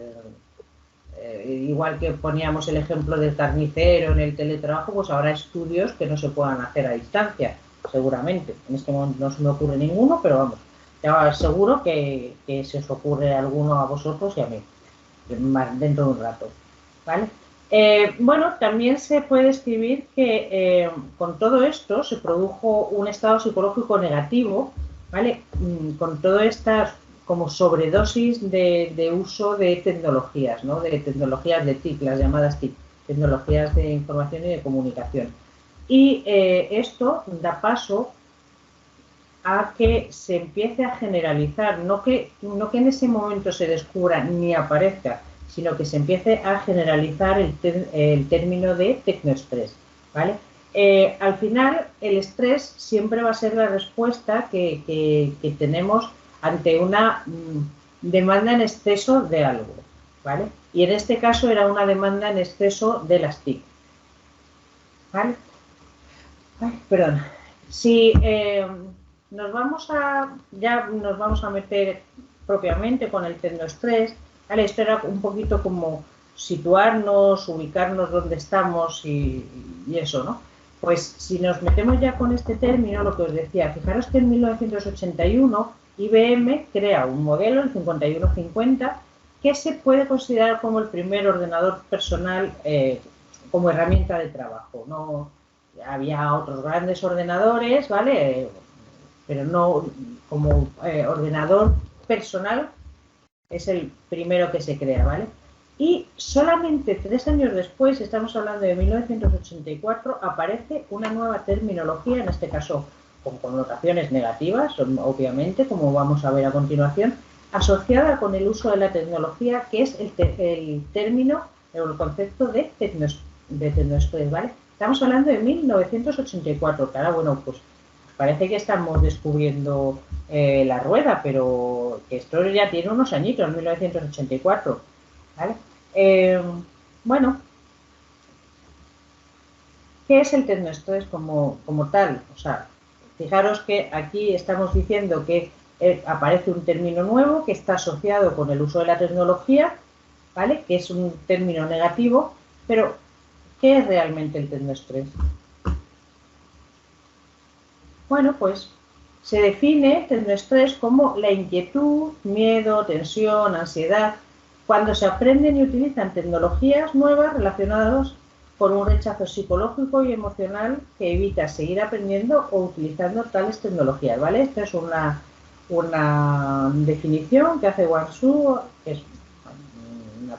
igual que poníamos el ejemplo del carnicero en el teletrabajo, pues habrá estudios que no se puedan hacer a distancia, seguramente. En este momento no se me ocurre ninguno, pero vamos, ya seguro que se os ocurre alguno a vosotros y a mí, dentro de un rato, ¿vale? Bueno, también se puede escribir que con todo esto se produjo un estado psicológico negativo, ¿vale? Con todas estas como sobredosis de uso de tecnologías, ¿no? De tecnologías de TIC, las llamadas TIC, tecnologías de información y de comunicación. Y esto da paso a que se empiece a generalizar, no que en ese momento se descubra ni aparezca, sino que se empiece a generalizar el término de tecnoestrés, ¿vale? Al final, el estrés siempre va a ser la respuesta que tenemos ante una demanda en exceso de algo, ¿vale? Y en este caso era una demanda en exceso de las TIC, ¿vale? Ay, perdón. Si ya nos vamos a meter propiamente con el tecnoestrés, ¿vale? Esto era un poquito como situarnos, ubicarnos donde estamos y eso, ¿no? Pues si nos metemos ya con este término, lo que os decía, fijaros que en 1981 IBM crea un modelo, el 5150, que se puede considerar como el primer ordenador personal como herramienta de trabajo. No, había otros grandes ordenadores, ¿vale? Pero no como ordenador personal es el primero que se crea, ¿vale? Y solamente 3 años después, estamos hablando de 1984, aparece una nueva terminología, en este caso con connotaciones negativas, obviamente, como vamos a ver a continuación, asociada con el uso de la tecnología, que es el término o el concepto de tecnoestrés, ¿vale? Estamos hablando de 1984, que ahora, bueno, pues parece que estamos descubriendo la rueda, pero que esto ya tiene unos añitos, 1984, ¿vale? Bueno, ¿qué es el tecnoestrés como tal? O sea, fijaros que aquí estamos diciendo que aparece un término nuevo que está asociado con el uso de la tecnología, ¿vale? Que es un término negativo, pero ¿qué es realmente el tecnoestrés? Bueno, pues se define tecnoestrés como la inquietud, miedo, tensión, ansiedad, cuando se aprenden y utilizan tecnologías nuevas relacionadas con un rechazo psicológico y emocional que evita seguir aprendiendo o utilizando tales tecnologías, ¿vale? Esta es una definición que hace Wang Su, que es un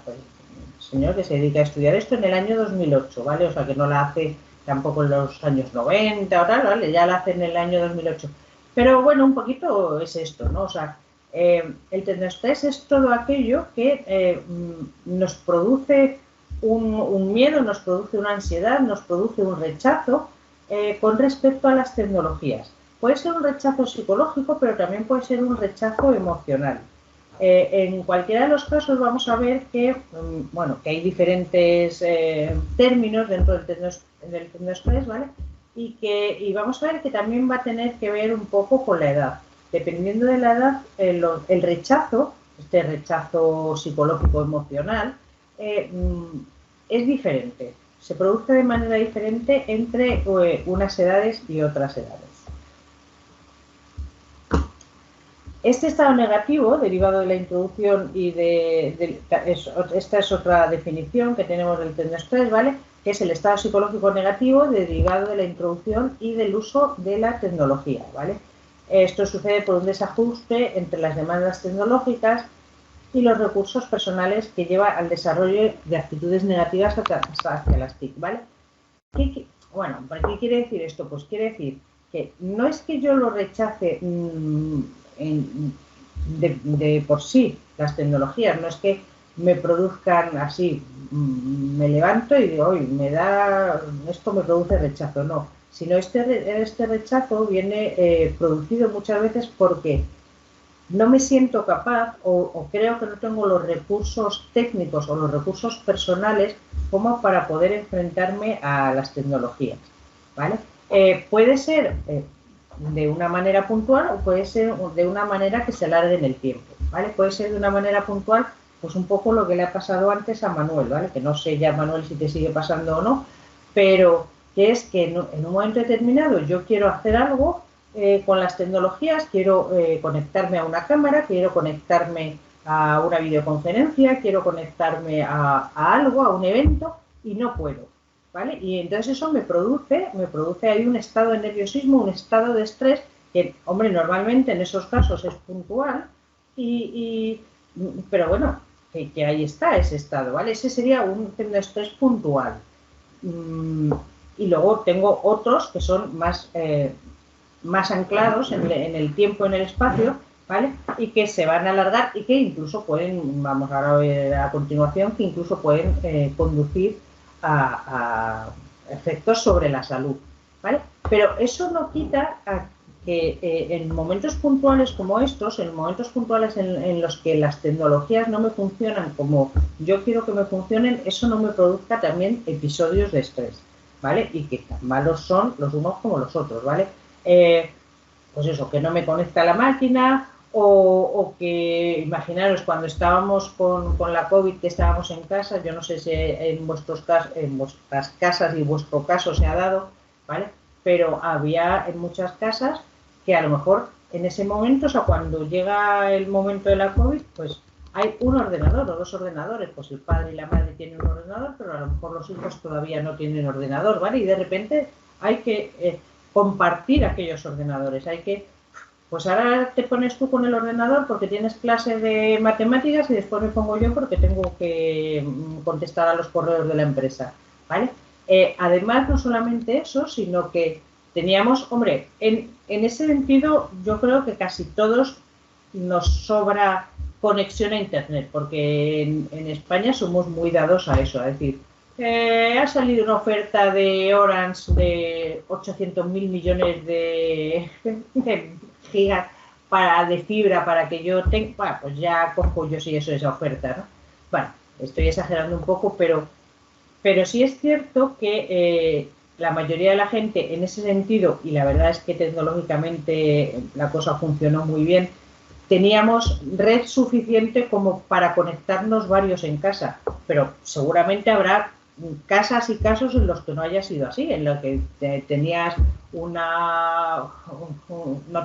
señor que se dedica a estudiar esto en el año 2008, ¿vale? O sea, que no la hace tampoco en los años 90 o tal, ¿vale? Ya la hace en el año 2008. Pero bueno, un poquito es esto, ¿no? O sea, El tecnoestrés es todo aquello que nos produce un miedo, nos produce una ansiedad, nos produce un rechazo con respecto a las tecnologías. Puede ser un rechazo psicológico, pero también puede ser un rechazo emocional. En cualquiera de los casos vamos a ver que, bueno, que hay diferentes términos dentro del tecnoestrés, ¿vale? Y vamos a ver que también va a tener que ver un poco con la edad. Dependiendo de la edad, el rechazo, este rechazo psicológico emocional, es diferente. Se produce de manera diferente entre unas edades y otras edades. Este estado negativo, derivado de la introducción y esta es otra definición que tenemos del tecnoestrés, ¿vale? Que es el estado psicológico negativo derivado de la introducción y del uso de la tecnología, ¿vale? Esto sucede por un desajuste entre las demandas tecnológicas y los recursos personales que lleva al desarrollo de actitudes negativas hacia las TIC, ¿vale? Bueno, ¿para qué quiere decir esto? Pues quiere decir que no es que yo lo rechace de por sí, las tecnologías, no es que me produzcan así, me levanto y digo, hoy esto me produce rechazo, no, sino este rechazo viene producido muchas veces porque no me siento capaz o creo que no tengo los recursos técnicos o los recursos personales como para poder enfrentarme a las tecnologías, ¿vale? Puede ser de una manera puntual o puede ser de una manera que se alargue en el tiempo, ¿vale? Puede ser de una manera puntual, pues un poco lo que le ha pasado antes a Manuel, ¿vale? Que no sé ya, Manuel, si te sigue pasando o no, pero que es que en un momento determinado yo quiero hacer algo con las tecnologías, quiero conectarme a una cámara, quiero conectarme a una videoconferencia, quiero conectarme a algo, a un evento, y no puedo, ¿vale? Y entonces eso me produce ahí un estado de nerviosismo, un estado de estrés, que, hombre, normalmente en esos casos es puntual, pero bueno, que ahí está ese estado, ¿vale? Ese sería un estrés puntual. Y luego tengo otros que son más anclados en el tiempo, en el espacio, ¿vale? Y que se van a alargar y que incluso pueden, vamos ahora a ver a continuación, que incluso pueden conducir a efectos sobre la salud, ¿vale? Pero eso no quita a que en momentos puntuales como estos, en momentos puntuales en los que las tecnologías no me funcionan como yo quiero que me funcionen, eso no me produzca también episodios de estrés, ¿vale? Y que tan malos son los unos como los otros, ¿vale? Pues eso, que no me conecta la máquina o que, imaginaros, cuando estábamos con la COVID, que estábamos en casa, yo no sé si en vuestras casas y vuestro caso se ha dado, ¿vale? Pero había en muchas casas que a lo mejor en ese momento, o sea, cuando llega el momento de la COVID, pues hay un ordenador o dos ordenadores, pues el padre y la madre tienen un ordenador, pero a lo mejor los hijos todavía no tienen ordenador, ¿vale? Y de repente hay que compartir aquellos ordenadores, pues ahora te pones tú con el ordenador porque tienes clase de matemáticas y después me pongo yo porque tengo que contestar a los correos de la empresa, ¿vale? Además, no solamente eso, sino que teníamos, hombre, en ese sentido yo creo que casi todos nos sobra conexión a Internet, porque en España somos muy dados a eso, a decir, ha salido una oferta de Orange de 800.000 millones de gigas de fibra para que yo tenga, bueno, pues ya cojo yo sí eso, esa oferta, ¿no? Bueno, estoy exagerando un poco, pero sí es cierto que la mayoría de la gente en ese sentido, y la verdad es que tecnológicamente la cosa funcionó muy bien, teníamos red suficiente como para conectarnos varios en casa, pero seguramente habrá casas y casos en los que no haya sido así, en los que tenías no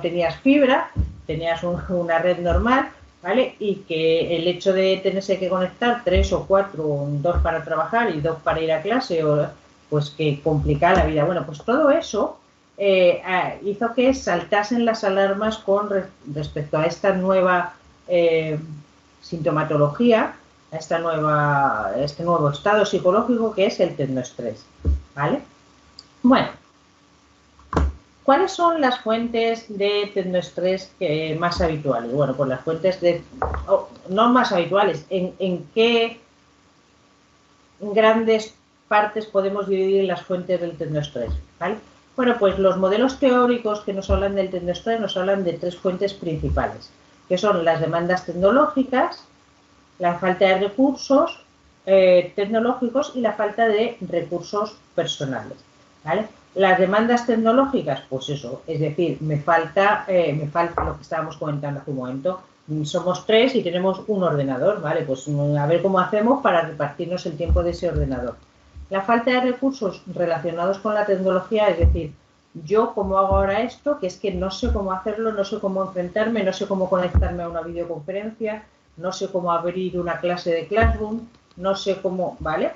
tenías fibra, tenías una red normal, ¿vale? Y que el hecho de tenerse que conectar 3 o 4, 2 para trabajar y 2 para ir a clase, pues que complica la vida. Bueno, pues todo eso hizo que saltasen las alarmas con respecto a esta nueva sintomatología, a este nuevo estado psicológico que es el tecnoestrés, ¿vale? Bueno, ¿Cuáles son las fuentes de tecnoestrés más habituales? Bueno, pues las fuentes no más habituales, ¿en qué grandes partes podemos dividir las fuentes del tecnoestrés? ¿Vale? Bueno, pues los modelos teóricos que nos hablan del tecnoestrés nos hablan de tres fuentes principales, que son las demandas tecnológicas, la falta de recursos tecnológicos y la falta de recursos personales, ¿vale? Las demandas tecnológicas, pues eso, es decir, me falta lo que estábamos comentando hace un momento. Somos tres y tenemos un ordenador, ¿vale? Pues a ver cómo hacemos para repartirnos el tiempo de ese ordenador. La falta de recursos relacionados con la tecnología, es decir, yo cómo hago ahora esto, que es que no sé cómo hacerlo, no sé cómo enfrentarme, no sé cómo conectarme a una videoconferencia, no sé cómo abrir una clase de Classroom, no sé cómo, ¿vale?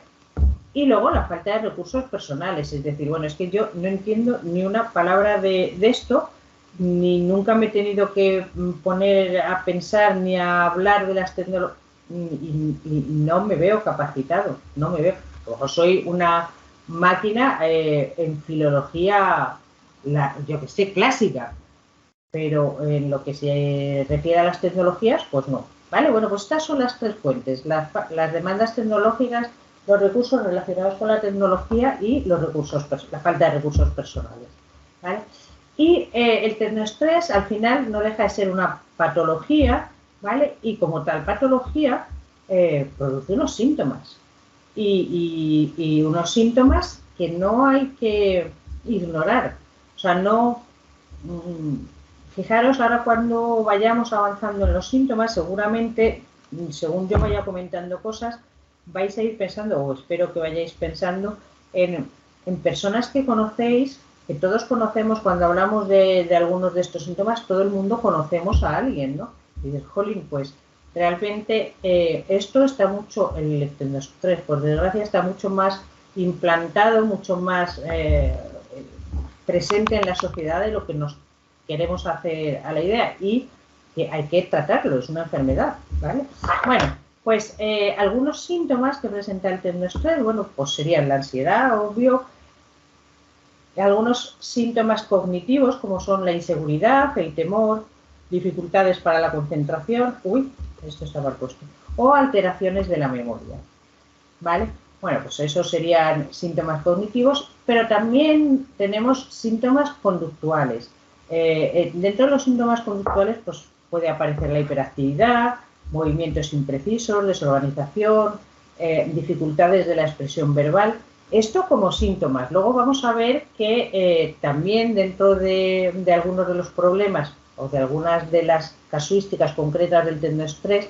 Y luego la falta de recursos personales, es decir, bueno, es que yo no entiendo ni una palabra de esto, ni nunca me he tenido que poner a pensar ni a hablar de las tecnologías y no me veo capacitado, no me veo. Ojo, soy una máquina en filología, yo que sé, clásica, pero en lo que se refiere a las tecnologías, pues no. ¿Vale? Bueno, pues estas son las tres fuentes, las demandas tecnológicas, los recursos relacionados con la tecnología y la falta de recursos personales. ¿Vale? Y el tecnoestrés al final no deja de ser una patología, ¿vale? Y como tal patología produce unos síntomas. Y unos síntomas que no hay que ignorar. O sea, no... Fijaros, ahora cuando vayamos avanzando en los síntomas, seguramente, según yo vaya comentando cosas, vais a ir pensando, o espero que vayáis pensando, en personas que conocéis, que todos conocemos. Cuando hablamos de algunos de estos síntomas, todo el mundo conocemos a alguien, ¿no? Y dices, jolín, pues realmente esto está mucho, el tecnoestrés, por desgracia, está mucho más implantado, mucho más presente en la sociedad de lo que nos queremos hacer a la idea, y que hay que tratarlo, es una enfermedad, ¿vale? Bueno, pues algunos síntomas que presenta el tecnoestrés, bueno, pues serían la ansiedad, obvio, algunos síntomas cognitivos como son la inseguridad, el temor, dificultades para la concentración, esto está mal puesto, o alteraciones de la memoria, ¿vale? Bueno, pues esos serían síntomas cognitivos, pero también tenemos síntomas conductuales. Dentro de los síntomas conductuales, pues puede aparecer la hiperactividad, movimientos imprecisos, desorganización, dificultades de la expresión verbal. Esto como síntomas. Luego vamos a ver que también dentro de algunos de los problemas o de algunas de las casuísticas concretas del tecnoestrés,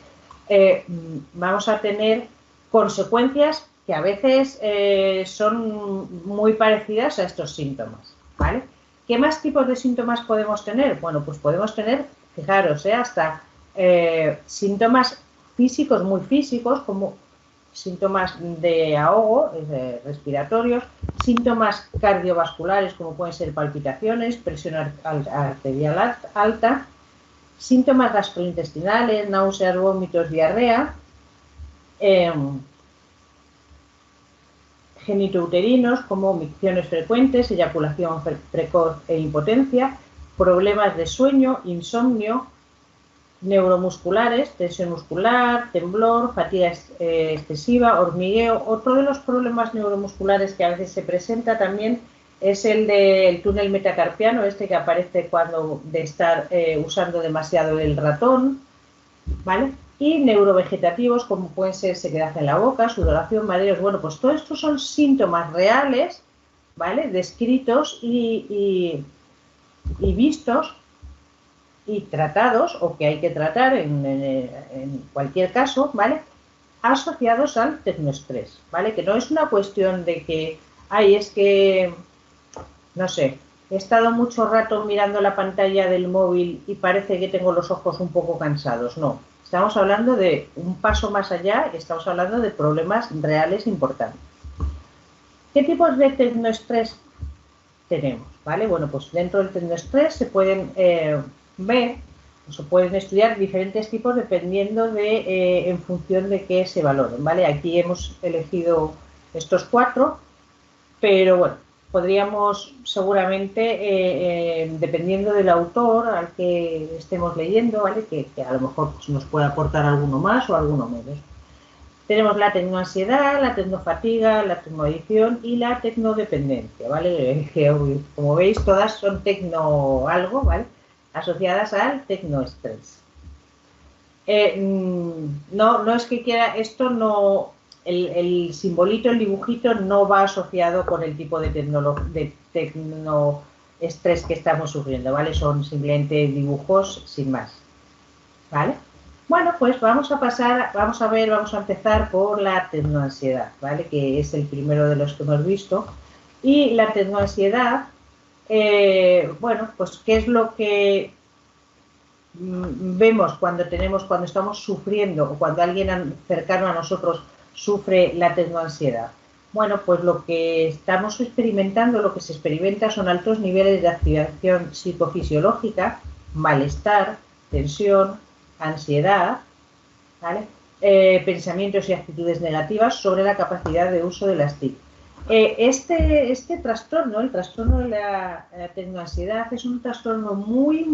vamos a tener consecuencias que a veces son muy parecidas a estos síntomas, ¿vale? ¿Qué más tipos de síntomas podemos tener? Bueno, pues podemos tener, fijaros, hasta síntomas físicos, muy físicos, como síntomas de ahogo, respiratorios, síntomas cardiovasculares, como pueden ser palpitaciones, presión arterial alta, síntomas gastrointestinales, náuseas, vómitos, diarrea, genitouterinos como micciones frecuentes, eyaculación precoz e impotencia, problemas de sueño, insomnio, neuromusculares, tensión muscular, temblor, fatiga excesiva, hormigueo. Otro de los problemas neuromusculares que a veces se presenta también es el del túnel metacarpiano, que aparece cuando de estar usando demasiado el ratón, ¿vale? Y neurovegetativos, como pueden ser sequedad en la boca, sudoración, mareos. Bueno, pues todo esto son síntomas reales, ¿vale? Descritos y vistos y tratados, o que hay que tratar en cualquier caso, ¿vale? Asociados al tecnoestrés, ¿vale? Que no es una cuestión de que, es que, no sé, he estado mucho rato mirando la pantalla del móvil y parece que tengo los ojos un poco cansados. No. Estamos hablando de un paso más allá, estamos hablando de problemas reales importantes. ¿Qué tipos de tecnoestrés tenemos? ¿Vale? Bueno, pues dentro del tecnoestrés se pueden ver o se pueden estudiar diferentes tipos dependiendo de, en función de qué se valoren, ¿vale? Aquí hemos elegido estos 4, pero bueno, podríamos seguramente, dependiendo del autor al que estemos leyendo, ¿vale? Que a lo mejor pues, nos puede aportar alguno más o alguno menos. Tenemos la tecnoansiedad, la tecnofatiga, la tecnoadicción y la tecnodependencia, ¿vale? Que, como veis, todas son tecno algo, ¿vale? Asociadas al tecnoestrés. No es que quiera, esto no, el simbolito, el dibujito no va asociado con el tipo de tecnoestrés que estamos sufriendo, ¿vale? Son simplemente dibujos sin más, ¿vale? Bueno, pues vamos a empezar por la tecnoansiedad, ¿vale? Que es el primero de los que hemos visto. Y la tecnoansiedad, bueno, pues ¿qué es lo que vemos cuando estamos sufriendo o cuando alguien cercano a nosotros sufre la tecnoansiedad? Bueno, pues lo que estamos experimentando, lo que se experimenta son altos niveles de activación psicofisiológica, malestar, tensión, ansiedad, ¿vale? Pensamientos y actitudes negativas sobre la capacidad de uso de las TIC. Este trastorno, el trastorno de la tecnoansiedad, es un trastorno muy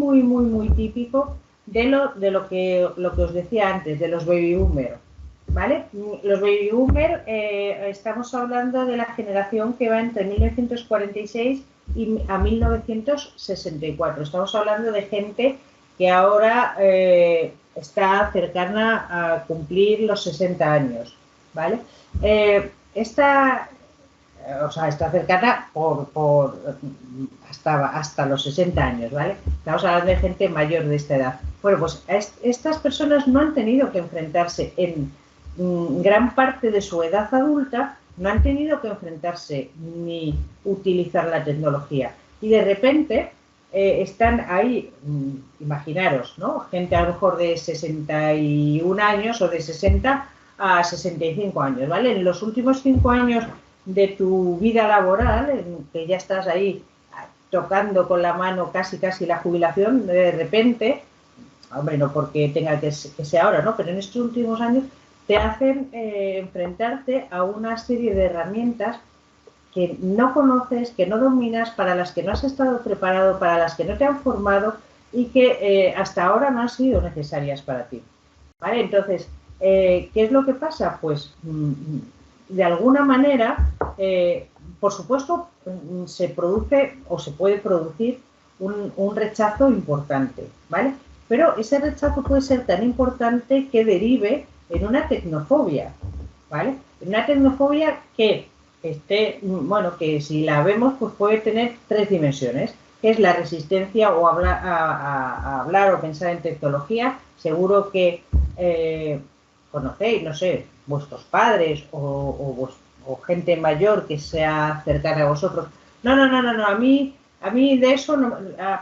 típico de lo que os decía antes, de los baby boomers, ¿vale? Los baby boomers, estamos hablando de la generación que va entre 1946 y a 1964. Estamos hablando de gente que ahora está cercana a cumplir los 60 años, ¿vale? Está cercana hasta los 60 años, ¿vale? Estamos hablando de gente mayor de esta edad. Bueno, pues estas personas no han tenido que enfrentarse en gran parte de su edad adulta, no han tenido que enfrentarse ni utilizar la tecnología. Y de repente están ahí, imaginaros, ¿no? Gente a lo mejor de 61 años o de 60 a 65 años, ¿vale? En los últimos 5 años de tu vida laboral, en que ya estás ahí tocando con la mano casi la jubilación, de repente, hombre, no porque tenga que sea ahora, ¿no? Pero en estos últimos años te hacen enfrentarte a una serie de herramientas que no conoces, que no dominas, para las que no has estado preparado, para las que no te han formado y que hasta ahora no han sido necesarias para ti, ¿vale? Entonces, ¿qué es lo que pasa? Pues de alguna manera, por supuesto, se produce o se puede producir un rechazo importante, ¿vale? Pero ese rechazo puede ser tan importante que derive en una tecnofobia, ¿vale? Una tecnofobia que que si la vemos, pues puede tener 3 dimensiones, que es la resistencia o a hablar o pensar en tecnología. Seguro que conocéis, no sé, vuestros padres o gente mayor que sea cercana a vosotros. No, a mí de eso no.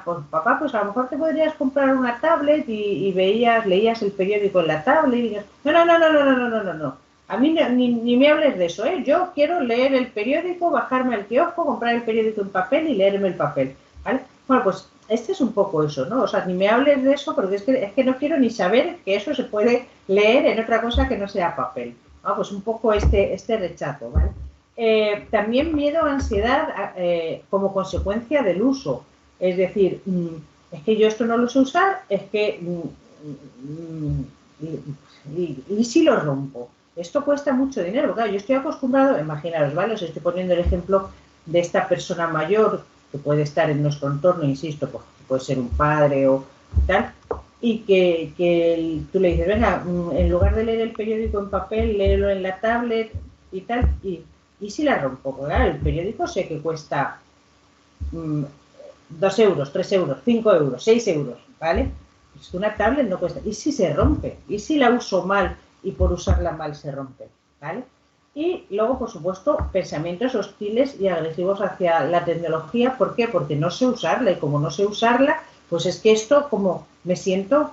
Pues papá, pues a lo mejor te podrías comprar una tablet y leías el periódico en la tablet y dices, no. A mí ni me hables de eso, ¿eh? Yo quiero leer el periódico, bajarme al kiosco, comprar el periódico en papel y leerme el papel, ¿vale? Bueno, pues este es un poco eso, ¿no? O sea, ni me hables de eso porque es que no quiero ni saber que eso se puede leer en otra cosa que no sea papel. Ah, pues un poco este rechazo, ¿vale? También miedo, ansiedad como consecuencia del uso. Es decir, es que yo esto no lo sé usar, es que y si lo rompo. Esto cuesta mucho dinero, claro, yo estoy acostumbrado, imaginaros, ¿vale? Os estoy poniendo el ejemplo de esta persona mayor que puede estar en nuestro entorno, insisto, pues puede ser un padre o tal, y que tú le dices, venga, en lugar de leer el periódico en papel, léelo en la tablet y tal, y si la rompo, pues claro, el periódico sé que cuesta 2 euros, 3 euros, 5 euros, 6 euros, ¿vale? Es que una tablet no cuesta. ¿Y si se rompe? ¿Y si la uso mal y por usarla mal se rompe? ¿Vale? Y luego, por supuesto, pensamientos hostiles y agresivos hacia la tecnología. ¿Por qué? Porque no sé usarla y como no sé usarla, pues es que esto como me siento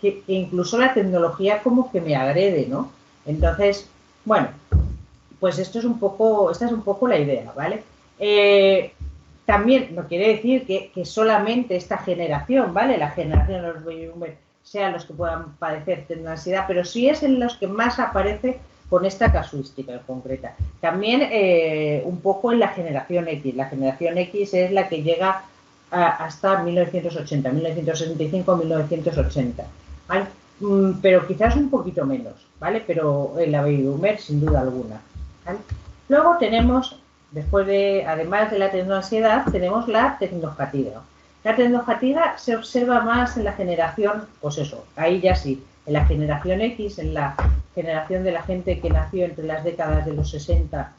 que incluso la tecnología como que me agrede, ¿no? Entonces, bueno, pues esta es un poco la idea, ¿vale? También no quiere decir que solamente esta generación, ¿vale? La generación de los baby boomers sean los que puedan padecer ansiedad, pero sí es en los que más aparece con esta casuística en concreta. También un poco en la generación X. La generación X es la que llega hasta 1980, 1965, 1980, ¿vale? Pero quizás un poquito menos, ¿vale? Pero la baby boomer sin duda alguna, ¿vale? Luego tenemos, además de la tecnoansiedad, tenemos la tecnofatiga. La tecnofatiga se observa más en la generación, pues eso, ahí ya sí, en la generación X, en la generación de la gente que nació entre las décadas de los 60,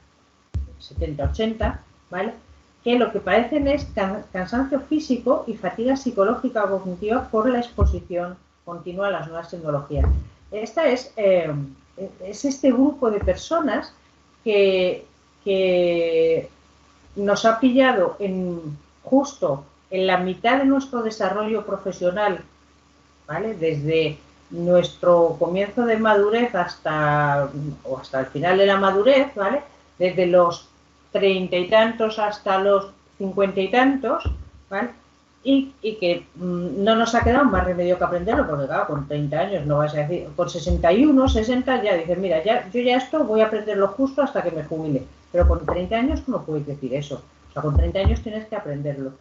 70, 80, ¿vale? Que lo que padecen es cansancio físico y fatiga psicológica o cognitiva por la exposición continua a las nuevas tecnologías. Esta es este grupo de personas que nos ha pillado justo en la mitad de nuestro desarrollo profesional, ¿vale? Desde nuestro comienzo de madurez hasta el final de la madurez, ¿vale? Desde los 30 y tantos hasta los 50 y tantos, ¿vale? Y que no nos ha quedado más remedio que aprenderlo, porque claro, con 30 años no vas a decir, con 61, 60 ya dices, mira, yo ya esto voy a aprenderlo justo hasta que me jubile, pero con 30 años tú no puedes decir eso, o sea, con 30 años tienes que aprenderlo.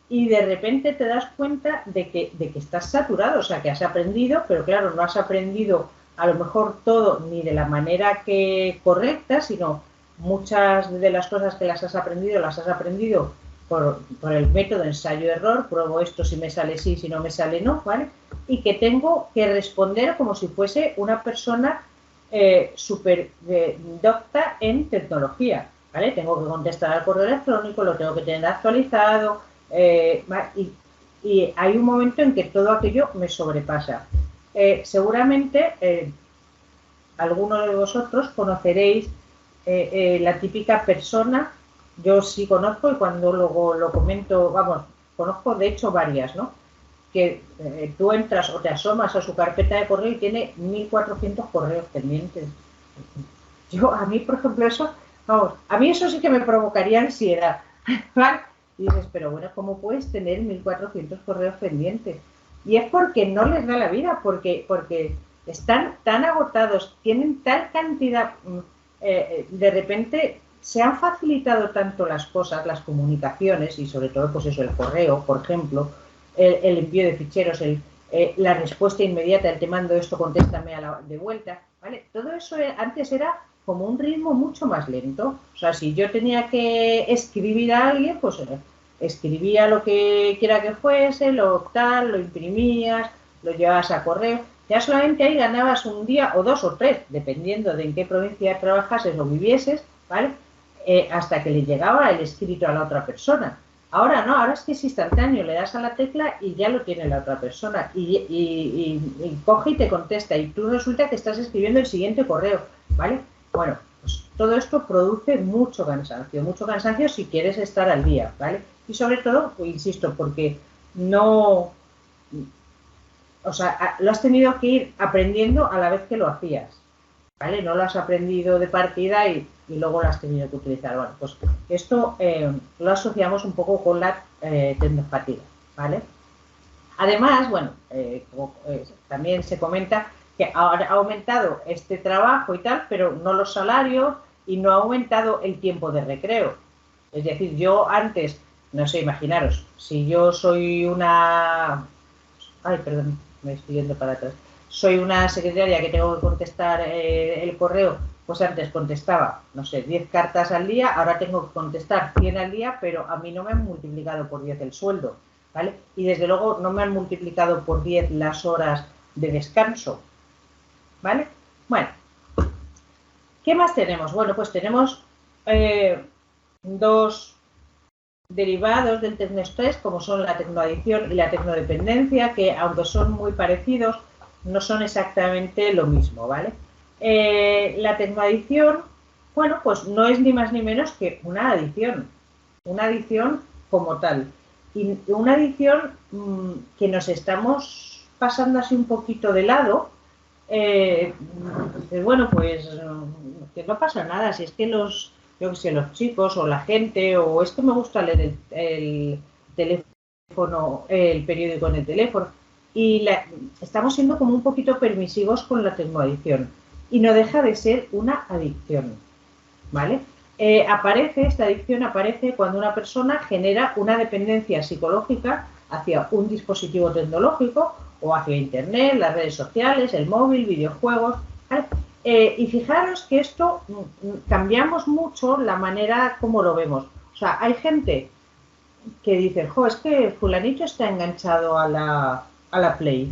Y de repente te das cuenta de que estás saturado, o sea, que has aprendido, pero claro, no has aprendido a lo mejor todo ni de la manera correcta, sino muchas de las cosas que las has aprendido por el método ensayo-error, pruebo esto, si me sale sí, si no me sale no, ¿vale? Y que tengo que responder como si fuese una persona súper docta en tecnología, ¿vale? Tengo que contestar al correo electrónico, lo tengo que tener actualizado, y hay un momento en que todo aquello me sobrepasa. Seguramente alguno de vosotros conoceréis la típica persona. Yo sí conozco, y cuando luego lo comento, vamos, conozco de hecho varias, ¿no? Que tú entras o te asomas a su carpeta de correo y tiene 1400 correos pendientes. A mí, por ejemplo, eso, vamos, a mí eso sí que me provocaría ansiedad, ¿vale? Y dices, pero bueno, ¿cómo puedes tener 1400 correos pendientes? Y es porque no les da la vida, porque están tan agotados, tienen tal cantidad, de repente se han facilitado tanto las cosas, las comunicaciones, y sobre todo, pues eso, el correo, por ejemplo, el envío de ficheros, la respuesta inmediata, el te mando esto, contéstame de vuelta, ¿vale? Todo eso antes era como un ritmo mucho más lento. O sea, si yo tenía que escribir a alguien, pues escribía lo que quiera que fuese, lo imprimías, lo llevabas a correo. Ya solamente ahí ganabas un día o 2 o 3, dependiendo de en qué provincia trabajases o vivieses, ¿vale? Hasta que le llegaba el escrito a la otra persona. Ahora no, ahora es que es instantáneo, le das a la tecla y ya lo tiene la otra persona, y coge y te contesta, y tú resulta que estás escribiendo el siguiente correo, ¿vale? Bueno, pues todo esto produce mucho cansancio si quieres estar al día, ¿vale? Y sobre todo, pues, insisto, porque no, o sea, lo has tenido que ir aprendiendo a la vez que lo hacías, ¿vale? No lo has aprendido de partida y luego lo has tenido que utilizar. Bueno, pues esto lo asociamos un poco con la tecnofatiga, ¿vale? Además, bueno, también se comenta que ha aumentado este trabajo y tal, pero no los salarios, y no ha aumentado el tiempo de recreo. Es decir, yo antes, no sé, imaginaros, si yo soy una... Ay, perdón, me estoy yendo para atrás. Soy una secretaria que tengo que contestar el correo, pues antes contestaba, no sé, 10 cartas al día, ahora tengo que contestar 100 al día, pero a mí no me han multiplicado por 10 el sueldo, ¿vale? Y desde luego no me han multiplicado por 10 las horas de descanso, ¿vale? Bueno, ¿qué más tenemos? Bueno, pues tenemos dos derivados del tecnoestrés, como son la tecnoadicción y la tecnodependencia, que aunque son muy parecidos, no son exactamente lo mismo, ¿vale? La tecnoadicción, bueno, pues no es ni más ni menos que una adicción como tal, y una adicción que nos estamos pasando así un poquito de lado. Bueno, pues que no pasa nada, si es que yo que sé, los chicos o la gente, o es que me gusta leer el teléfono, el periódico en el teléfono, y estamos siendo como un poquito permisivos con la tecnoadicción. y no deja de ser una adicción, ¿vale? Esta adicción aparece cuando una persona genera una dependencia psicológica hacia un dispositivo tecnológico o hacia Internet, las redes sociales, el móvil, videojuegos, ¿vale? Y fijaros que esto cambiamos mucho la manera como lo vemos. O sea, hay gente que dice, jo, es que fulanito está enganchado a la Play,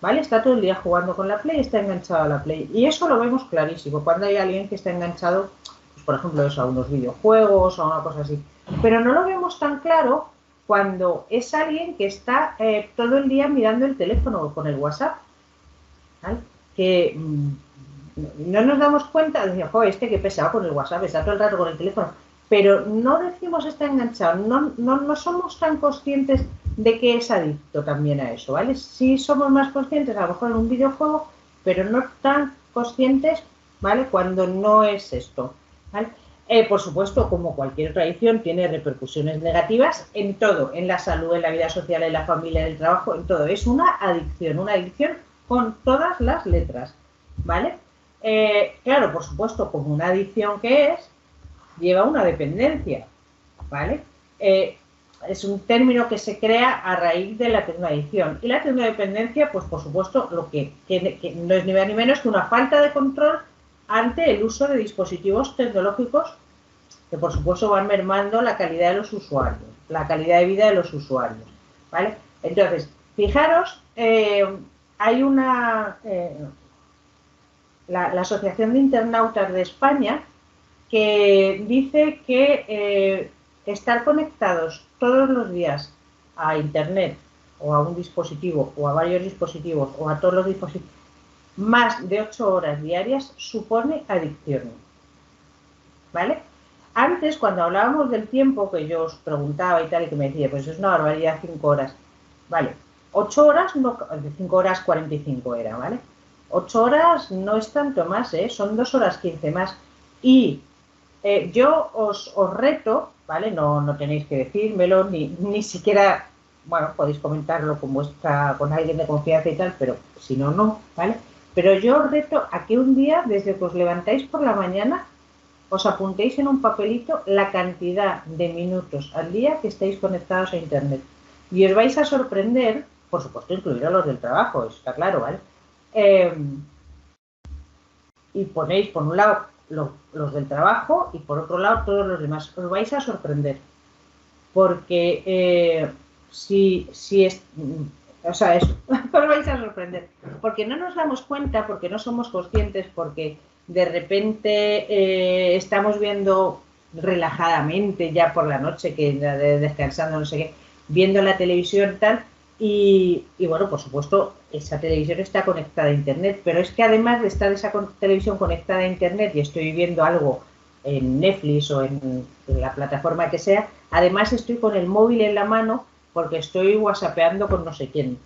¿vale? Está todo el día jugando con la Play, está enganchado a la Play. Y eso lo vemos clarísimo, cuando hay alguien que está enganchado, pues, por ejemplo, eso, a unos videojuegos o a una cosa así. Pero no lo vemos tan claro cuando es alguien que está todo el día mirando el teléfono con el WhatsApp, ¿vale? Que no nos damos cuenta, decimos, jo, este que pesado con el WhatsApp, está todo el rato con el teléfono, pero no decimos está enganchado, no somos tan conscientes de que es adicto también a eso, ¿vale? Sí somos más conscientes a lo mejor en un videojuego, pero no tan conscientes, ¿vale? Cuando no es esto, ¿vale? Por supuesto, como cualquier otra adicción, tiene repercusiones negativas en todo, en la salud, en la vida social, en la familia, en el trabajo, en todo. Es una adicción con todas las letras, ¿vale? Claro, por supuesto, como una adicción que es, lleva una dependencia, ¿vale? Es un término que se crea a raíz de la tecnoadicción. Y la tecnodependencia, pues por supuesto, lo que no es ni más ni menos que una falta de control ante el uso de dispositivos tecnológicos que, por supuesto, van mermando la calidad de los usuarios, la calidad de vida de los usuarios, ¿vale? Entonces, fijaros, hay una... la Asociación de Internautas de España, que dice que estar conectados todos los días a Internet o a un dispositivo o a varios dispositivos o a todos los dispositivos más de 8 horas diarias supone adicción, ¿vale? Antes, cuando hablábamos del tiempo, que yo os preguntaba y tal, y que me decía, pues es una barbaridad, 5 horas, ¿vale? 8 horas, no, 5 horas 45 era, ¿vale? 8 horas no es tanto más, son 2 horas 15 más. Y yo os reto, ¿vale? No tenéis que decírmelo, ni siquiera, bueno, podéis comentarlo con alguien de confianza y tal, pero si no, no, ¿vale? Pero yo os reto a que un día, desde que os levantáis por la mañana, os apuntéis en un papelito la cantidad de minutos al día que estáis conectados a Internet. Y os vais a sorprender, por supuesto, incluir a los del trabajo, eso está claro, ¿vale? Y ponéis por un lado los del trabajo y por otro lado todos los demás. Os vais a sorprender. Porque o sea, eso, os vais a sorprender. Porque no nos damos cuenta, porque no somos conscientes, porque de repente estamos viendo relajadamente ya por la noche, que descansando, no sé qué, viendo la televisión tal, y bueno, por supuesto, esa televisión está conectada a Internet, pero es que además de estar esa televisión conectada a Internet y estoy viendo algo en Netflix o en la plataforma que sea, además estoy con el móvil en la mano porque estoy whatsappeando con no sé quién,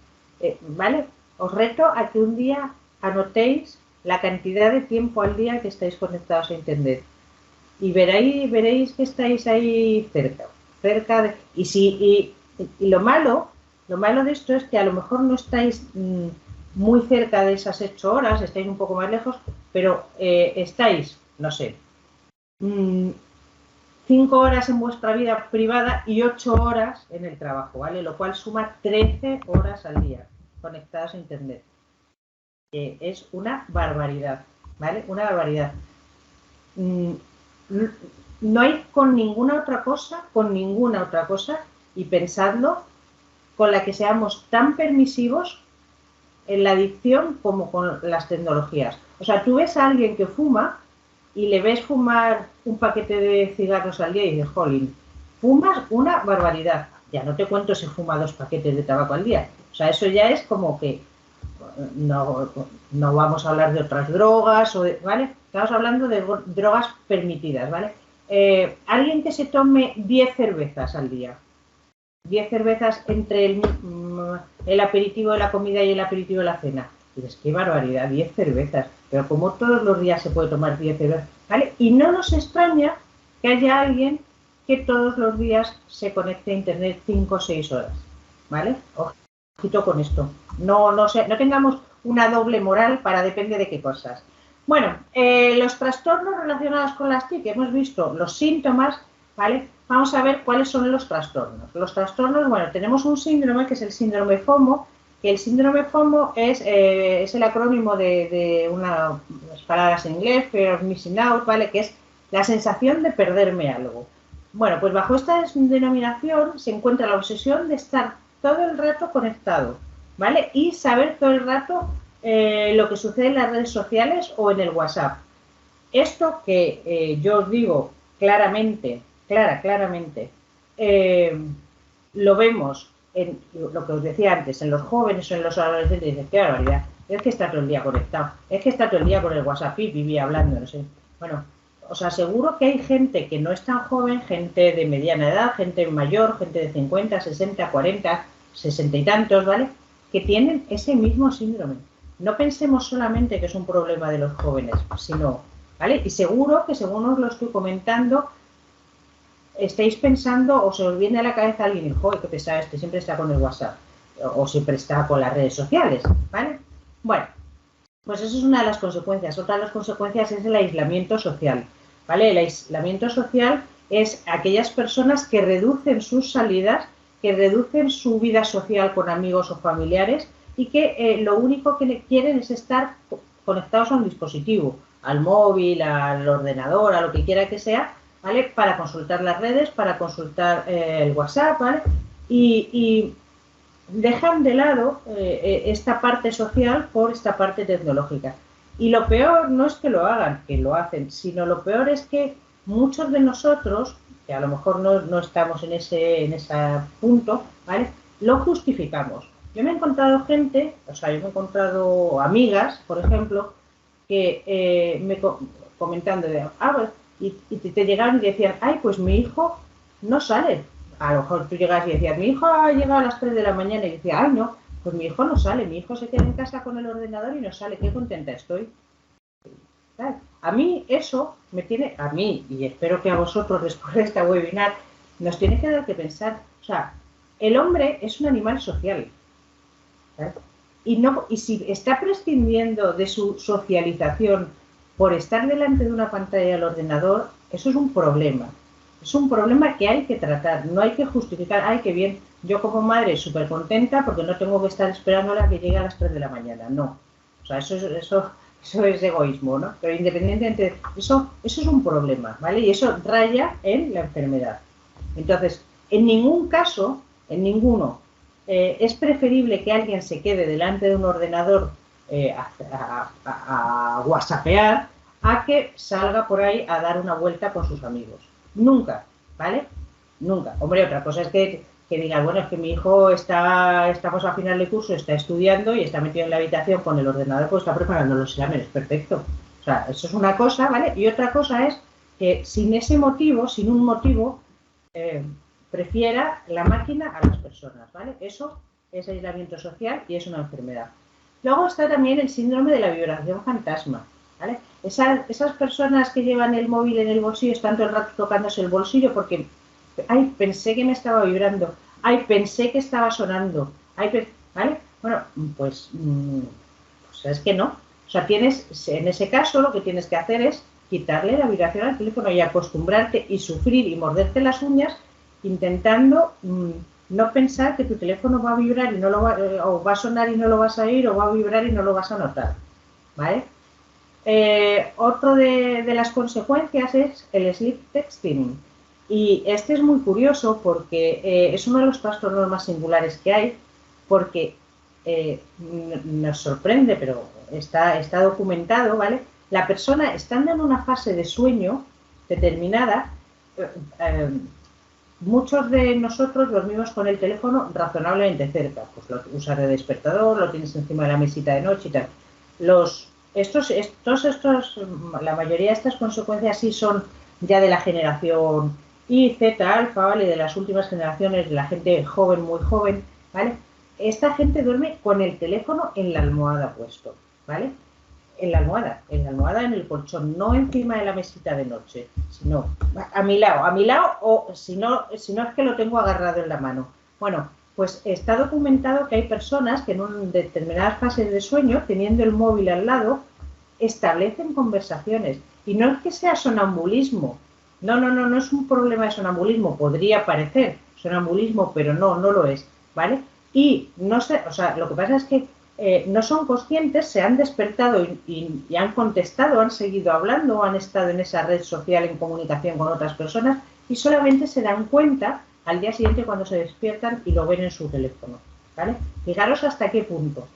¿vale? Os reto a que un día anotéis la cantidad de tiempo al día que estáis conectados a Internet y veréis que estáis ahí cerca de... Y lo malo de esto es que a lo mejor no estáis muy cerca de esas 8 horas, estáis un poco más lejos, pero estáis, no sé, 5 horas en vuestra vida privada y 8 horas en el trabajo, ¿vale? Lo cual suma 13 horas al día conectadas a Internet. Es una barbaridad, ¿vale? Una barbaridad. No hay con ninguna otra cosa, y pensadlo, con la que seamos tan permisivos en la adicción como con las tecnologías. O sea, tú ves a alguien que fuma y le ves fumar un paquete de cigarros al día y dices, jolín, fumas una barbaridad. Ya no te cuento si fuma 2 paquetes de tabaco al día. O sea, eso ya es como que no vamos a hablar de otras drogas, ¿vale? Estamos hablando de drogas permitidas, ¿vale? Alguien que se tome 10 cervezas al día. 10 cervezas entre el aperitivo de la comida y el aperitivo de la cena. Y dices, qué barbaridad, 10 cervezas. Pero como todos los días se puede tomar 10 cervezas, ¿vale? Y no nos extraña que haya alguien que todos los días se conecte a Internet 5 o 6 horas, ¿vale? Ojito con esto. No tengamos una doble moral para depende de qué cosas. Bueno, los trastornos relacionados con las TIC, hemos visto los síntomas, ¿vale? Vamos a ver cuáles son los trastornos. Los trastornos, bueno, tenemos un síndrome que es el síndrome FOMO, que el síndrome FOMO es el acrónimo de unas palabras en inglés, Fear of Missing Out, ¿vale? Que es la sensación de perderme algo. Bueno, pues bajo esta denominación se encuentra la obsesión de estar todo el rato conectado, ¿vale? Y saber todo el rato lo que sucede en las redes sociales o en el WhatsApp. Esto que yo os digo claramente, claramente, lo vemos en lo que os decía antes, en los jóvenes o en los adolescentes, dicen, qué barbaridad, es que está todo el día conectado, es que está todo el día con el WhatsApp y vivía hablando, no sé. Bueno, os aseguro que hay gente que no es tan joven, gente de mediana edad, gente mayor, gente de 50, 60, 40, 60 y tantos, ¿vale? Que tienen ese mismo síndrome. No pensemos solamente que es un problema de los jóvenes, sino, ¿vale? Y seguro que según os lo estoy comentando, estáis pensando o se os viene a la cabeza alguien, joder, qué pesado este, siempre está con el WhatsApp o siempre está con las redes sociales, ¿vale? Bueno, pues eso es una de las consecuencias. Otra de las consecuencias es el aislamiento social, ¿vale? El aislamiento social es aquellas personas que reducen sus salidas, que reducen su vida social con amigos o familiares y que lo único que quieren es estar conectados a un dispositivo, al móvil, al ordenador, a lo que quiera que sea, ¿vale? Para consultar las redes, para consultar el WhatsApp, ¿vale? Y dejan de lado esta parte social por esta parte tecnológica. Y lo peor no es que lo hagan, que lo hacen, sino lo peor es que muchos de nosotros, que a lo mejor no estamos en ese punto, ¿vale? Lo justificamos. Yo me he encontrado gente, o sea, yo me he encontrado amigas, por ejemplo, que me comentando de, pues, y te llegaban y decían, ay, pues mi hijo no sale. A lo mejor tú llegas y decías, mi hijo ha llegado a las 3 de la mañana y decía, ay, no, pues mi hijo no sale, mi hijo se queda en casa con el ordenador y no sale, qué contenta estoy. ¿Sabes? A mí eso me tiene, a mí, y espero que a vosotros después de esta webinar, nos tiene que dar que pensar, o sea, el hombre es un animal social, ¿sabes? Y si está prescindiendo de su socialización por estar delante de una pantalla del ordenador, eso es un problema. Es un problema que hay que tratar, no hay que justificar, ay, qué bien, yo como madre súper contenta porque no tengo que estar esperándola a que llegue a las 3 de la mañana, no. O sea, eso es egoísmo, ¿no? Pero independientemente de eso es un problema, ¿vale? Y eso raya en la enfermedad. Entonces, en ningún caso, en ninguno, es preferible que alguien se quede delante de un ordenador a whatsappear a que salga por ahí a dar una vuelta con sus amigos. Nunca, ¿vale? Nunca. Hombre, otra cosa es que digas, bueno, es que mi hijo estamos a final de curso, está estudiando y está metido en la habitación con el ordenador, pues está preparando los exámenes, perfecto. O sea, eso es una cosa, ¿vale? Y otra cosa es que sin ese motivo, sin un motivo, prefiera la máquina a las personas, ¿vale? Eso es aislamiento social y es una enfermedad. Luego está también el síndrome de la vibración fantasma, ¿vale? Esas personas que llevan el móvil en el bolsillo están todo el rato tocándose el bolsillo porque, ay, pensé que me estaba vibrando, ay, pensé que estaba sonando, ay, ¿vale? Bueno, pues es que no. O sea, en ese caso lo que tienes que hacer es quitarle la vibración al teléfono y acostumbrarte y sufrir y morderte las uñas intentando no pensar que tu teléfono va a vibrar y no lo o va a sonar y no lo vas a oír, o va a vibrar y no lo vas a notar, ¿vale? Otro de las consecuencias es el sleep texting. Y este es muy curioso porque es uno de los trastornos más singulares que hay, porque nos sorprende, pero está documentado, ¿vale? La persona, estando en una fase de sueño determinada, muchos de nosotros dormimos con el teléfono razonablemente cerca, pues lo usas de despertador, lo tienes encima de la mesita de noche y tal. La mayoría de estas consecuencias sí son ya de la generación Y, Z, alfa, ¿vale? De las últimas generaciones, de la gente joven, muy joven, ¿vale? Esta gente duerme con el teléfono en la almohada puesto, ¿vale? En la almohada, en el colchón, no encima de la mesita de noche, sino a mi lado, o si no es que lo tengo agarrado en la mano. Bueno, pues está documentado que hay personas que en determinadas fases de sueño, teniendo el móvil al lado, establecen conversaciones. Y no es que sea sonambulismo. No es un problema de sonambulismo. Podría parecer sonambulismo, pero no lo es, ¿vale? Y no sé, o sea, lo que pasa es que no son conscientes, se han despertado y han contestado, han seguido hablando, han estado en esa red social en comunicación con otras personas y solamente se dan cuenta al día siguiente cuando se despiertan y lo ven en su teléfono, ¿vale? Fijaros hasta qué punto,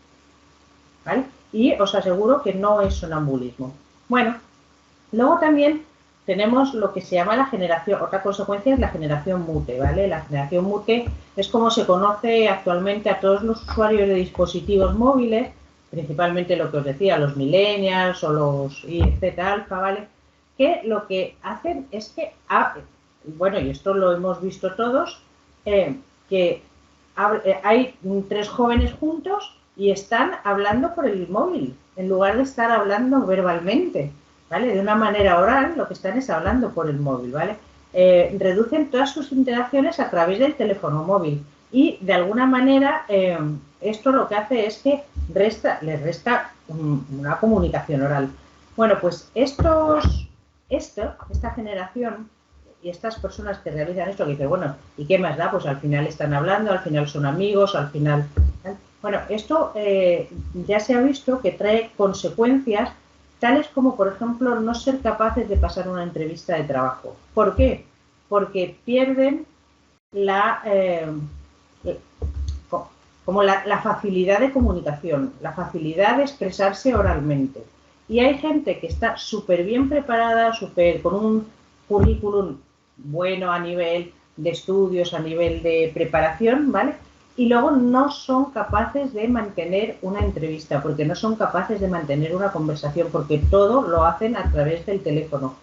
¿vale? Y os aseguro que no es sonambulismo. Bueno, luego también tenemos lo que se llama la generación, otra consecuencia es la generación mute, ¿vale? La generación mute es como se conoce actualmente a todos los usuarios de dispositivos móviles, principalmente lo que os decía, los millennials o los IZ alfa, ¿vale? Que lo que hacen es que, bueno, y esto lo hemos visto todos, que hay 3 jóvenes juntos y están hablando por el móvil, en lugar de estar hablando verbalmente, ¿vale? De una manera oral, lo que están es hablando por el móvil, ¿vale? Reducen todas sus interacciones a través del teléfono móvil y, de alguna manera, esto lo que hace es que les resta una comunicación oral. Bueno, pues esta generación y estas personas que realizan esto, que dicen, bueno, ¿y qué más da? Pues al final están hablando, al final son amigos, al final... Bueno, esto ya se ha visto que trae consecuencias tales como, por ejemplo, no ser capaces de pasar una entrevista de trabajo. ¿Por qué? Porque pierden la facilidad de comunicación, la facilidad de expresarse oralmente. Y hay gente que está súper bien preparada, con un currículum bueno a nivel de estudios, a nivel de preparación, ¿vale? Y luego no son capaces de mantener una entrevista, porque no son capaces de mantener una conversación, porque todo lo hacen a través del teléfono.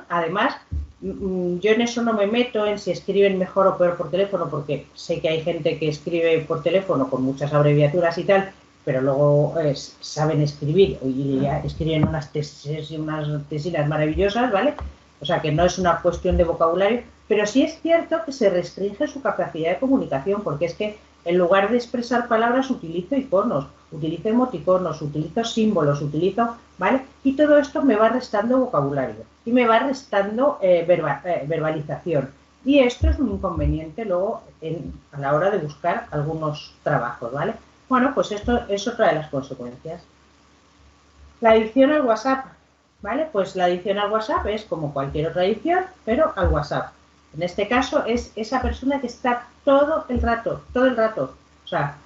Además, yo en eso no me meto en si escriben mejor o peor por teléfono, porque sé que hay gente que escribe por teléfono con muchas abreviaturas y tal, pero luego saben escribir y escriben unas tesis y unas tesinas maravillosas, ¿vale? O sea, que no es una cuestión de vocabulario, pero sí es cierto que se restringe su capacidad de comunicación, porque es que en lugar de expresar palabras utilizo iconos, utilizo emoticonos, utilizo símbolos, ¿vale? Y todo esto me va restando vocabulario y me va restando verbalización. Y esto es un inconveniente luego a la hora de buscar algunos trabajos, ¿vale? Bueno, pues esto es otra de las consecuencias. La adicción al WhatsApp, ¿vale? Pues la adicción al WhatsApp es como cualquier otra adicción, pero al WhatsApp. En este caso es esa persona que está todo el rato, o sea,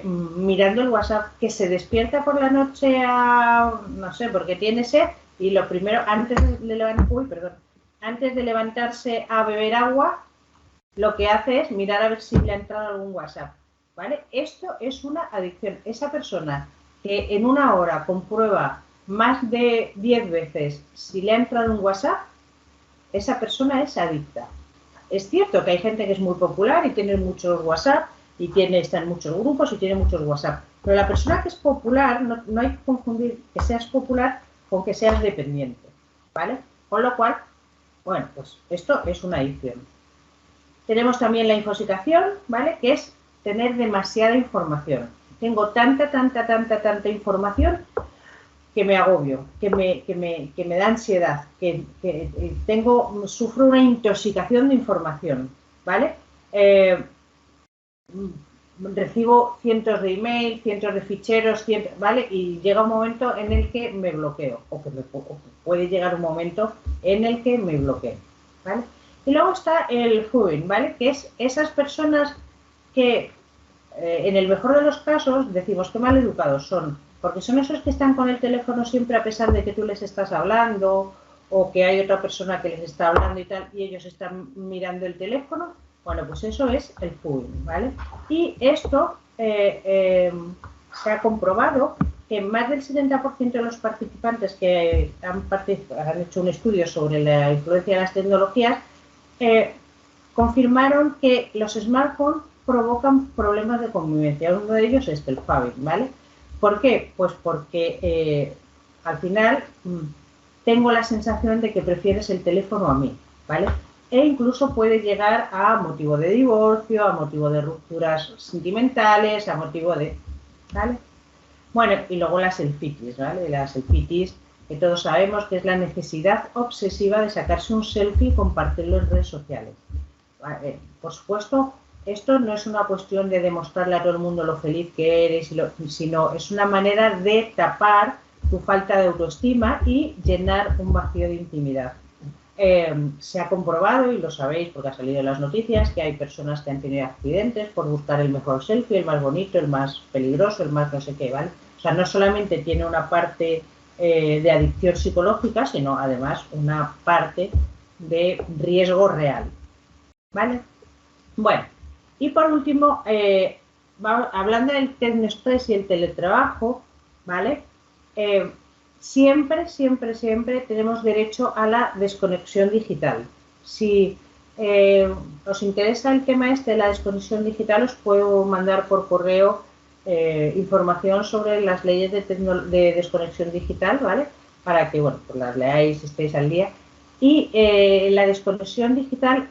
mirando el WhatsApp, que se despierta por la noche no sé, porque tiene sed y lo primero, antes de levantarse a beber agua, lo que hace es mirar a ver si le ha entrado algún WhatsApp, ¿vale? Esto es una adicción. Esa persona que en una hora comprueba más de 10 veces si le ha entrado un WhatsApp, esa persona es adicta. Es cierto que hay gente que es muy popular y tiene muchos WhatsApp y está en muchos grupos y tiene muchos WhatsApp, pero la persona que es popular, no hay que confundir que seas popular con que seas dependiente, ¿vale? Con lo cual, bueno, pues esto es una adicción. Tenemos también la infoxicación, ¿vale? Que es tener demasiada información. Tengo tanta información que me agobio, que me da ansiedad, sufro una intoxicación de información, ¿vale? Recibo cientos de emails, cientos de ficheros, ¿vale? Y llega un momento en el que me bloqueo, o que puede llegar un momento en el que me bloqueo, ¿vale? Y luego está el FUBIN, ¿vale? Que es esas personas que, en el mejor de los casos, decimos que mal educados son, porque son esos que están con el teléfono siempre a pesar de que tú les estás hablando o que hay otra persona que les está hablando y tal, y ellos están mirando el teléfono. Bueno, pues eso es el FUBIN, ¿vale? Y esto se ha comprobado que más del 70% de los participantes que han hecho un estudio sobre la influencia de las tecnologías confirmaron que los smartphones provocan problemas de convivencia. Uno de ellos es el FUBIN, ¿vale? ¿Por qué? Pues porque al final tengo la sensación de que prefieres el teléfono a mí, ¿vale? E incluso puede llegar a motivo de divorcio, a motivo de rupturas sentimentales, a motivo de... ¿vale? Bueno, y luego las selfies, ¿vale? Las selfies que todos sabemos que es la necesidad obsesiva de sacarse un selfie y compartirlo en redes sociales. Por supuesto, esto no es una cuestión de demostrarle a todo el mundo lo feliz que eres, sino es una manera de tapar tu falta de autoestima y llenar un vacío de intimidad. Se ha comprobado, y lo sabéis porque ha salido en las noticias, que hay personas que han tenido accidentes por buscar el mejor selfie, el más bonito, el más peligroso, el más no sé qué, ¿vale? O sea, no solamente tiene una parte de adicción psicológica, sino además una parte de riesgo real, ¿vale? Bueno, y por último, hablando del tecnoestrés y el teletrabajo, ¿vale? Siempre tenemos derecho a la desconexión digital. Si os interesa el tema este de la desconexión digital, os puedo mandar por correo información sobre las leyes de desconexión digital, ¿vale? Para que, bueno, pues las leáis, estéis al día. Y la desconexión digital,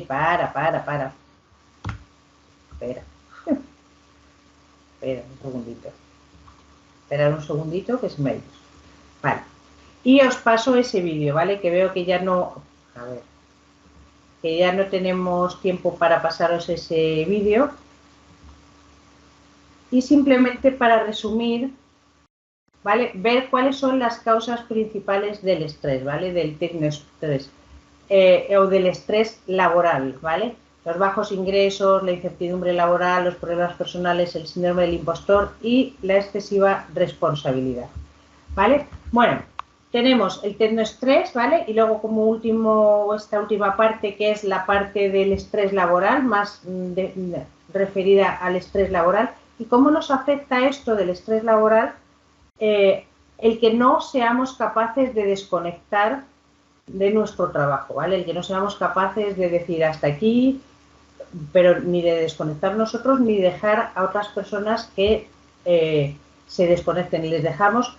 para. Espera. Espera un segundito. Esperad un segundito que se me ha ido. Vale. Y os paso ese vídeo, ¿vale? Que veo que ya no... A ver. Que ya no tenemos tiempo para pasaros ese vídeo. Y simplemente para resumir, ¿vale? Ver cuáles son las causas principales del estrés, ¿vale? Del tecnoestrés. O del estrés laboral, ¿vale? Los bajos ingresos, la incertidumbre laboral, los problemas personales, el síndrome del impostor y la excesiva responsabilidad, ¿vale? Bueno, tenemos el tecnoestrés, ¿vale? Y luego como último, esta última parte que es la parte del estrés laboral, más referida al estrés laboral. ¿Y cómo nos afecta esto del estrés laboral? El que no seamos capaces de desconectar de nuestro trabajo, ¿vale? El que no seamos capaces de decir hasta aquí, pero ni de desconectar nosotros ni dejar a otras personas que se desconecten, y les dejamos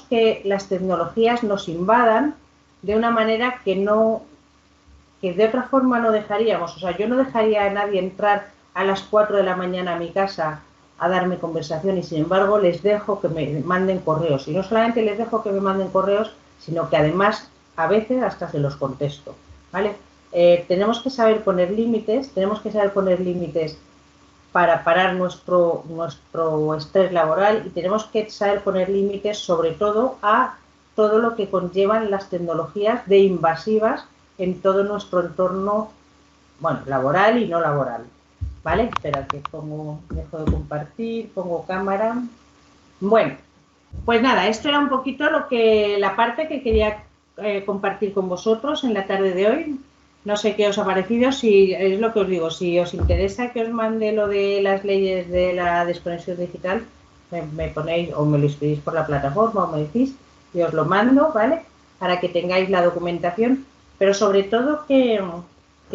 que las tecnologías nos invadan de una manera que de otra forma no dejaríamos. O sea, yo no dejaría a nadie entrar a las 4 de la mañana a mi casa a darme conversación, y sin embargo les dejo que me manden correos. Y no solamente les dejo que me manden correos, sino que además a veces hasta se los contesto, ¿vale? Tenemos que saber poner límites, para parar nuestro estrés laboral, y tenemos que saber poner límites sobre todo a todo lo que conllevan las tecnologías de invasivas en todo nuestro entorno, bueno, laboral y no laboral, ¿vale? Espera que dejo de compartir, pongo cámara. Bueno, pues nada, esto era un poquito la parte que quería compartir con vosotros en la tarde de hoy. No sé qué os ha parecido, si es lo que os digo, si os interesa que os mande lo de las leyes de la desconexión digital, me ponéis o me lo escribís por la plataforma o me decís y os lo mando, ¿vale? Para que tengáis la documentación, pero sobre todo que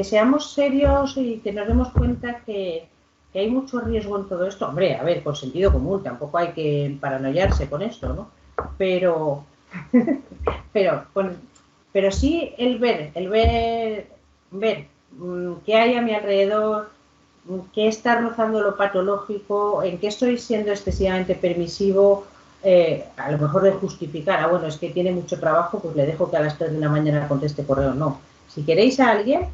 seamos serios y que nos demos cuenta que hay mucho riesgo en todo esto. Hombre, a ver, con sentido común, tampoco hay que paranoiarse con esto, ¿no? Pero sí el ver qué hay a mi alrededor, qué está rozando lo patológico, en qué estoy siendo excesivamente permisivo, a lo mejor de justificar, bueno, es que tiene mucho trabajo, pues le dejo que a las 3 de la mañana conteste correo. No, si queréis a alguien,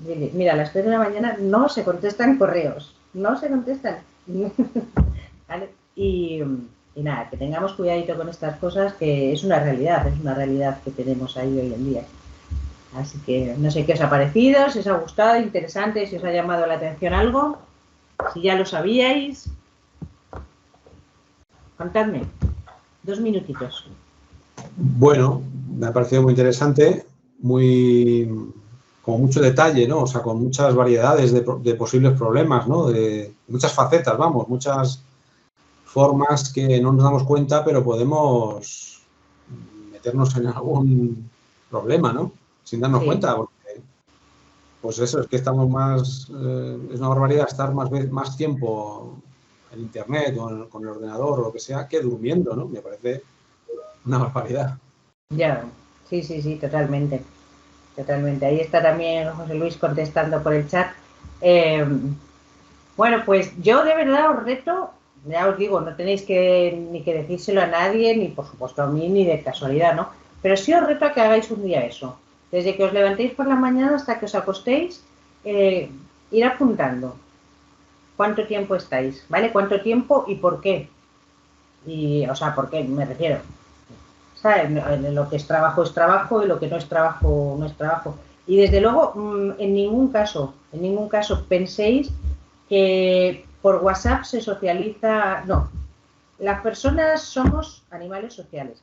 mira, a las 3 de la mañana no se contestan correos, no se contestan. ¿Vale? Y nada, que tengamos cuidadito con estas cosas, que es una realidad que tenemos ahí hoy en día. Así que no sé qué os ha parecido, si os ha gustado, interesante, si os ha llamado la atención algo, si ya lo sabíais. Contadme, 2 minutitos. Bueno, me ha parecido muy interesante, con mucho detalle, ¿no? O sea, con muchas variedades de posibles problemas, ¿no? De muchas facetas, vamos, muchas formas que no nos damos cuenta, pero podemos meternos en algún problema, ¿no? Sin darnos cuenta, porque pues eso, es que estamos más, es una barbaridad estar más tiempo en internet o con el ordenador o lo que sea, que durmiendo, ¿no? Me parece una barbaridad. Ya, sí, totalmente. Ahí está también José Luis contestando por el chat. Bueno, pues yo de verdad os reto, ya os digo, no tenéis ni que decírselo a nadie, ni por supuesto a mí, ni de casualidad, ¿no? Pero sí os reto a que hagáis un día eso. Desde que os levantéis por la mañana hasta que os acostéis, ir apuntando cuánto tiempo estáis, ¿vale? Cuánto tiempo y por qué. Y, o sea, ¿por qué? Me refiero. ¿Sabes? Lo que es trabajo y lo que no es trabajo, no es trabajo. Y desde luego, en ningún caso penséis que por WhatsApp se socializa. No, las personas somos animales sociales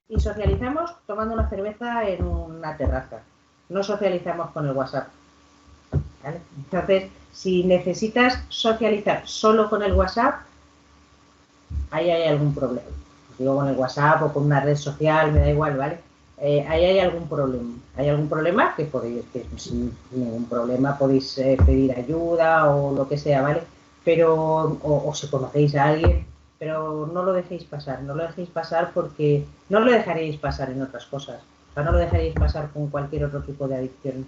y socializamos tomando una cerveza en una terraza. No socializamos con el WhatsApp. ¿Vale? Entonces, si necesitas socializar solo con el WhatsApp, ahí hay algún problema. Digo con el WhatsApp o con una red social, me da igual, ¿vale? Ahí hay algún problema. Hay algún problema que podéis, que sin ningún problema podéis pedir ayuda o lo que sea, ¿vale? Pero, o si conocéis a alguien, pero no lo dejéis pasar, no lo dejéis pasar porque no lo dejaréis pasar en otras cosas. O sea, no lo dejaréis pasar con cualquier otro tipo de adicción.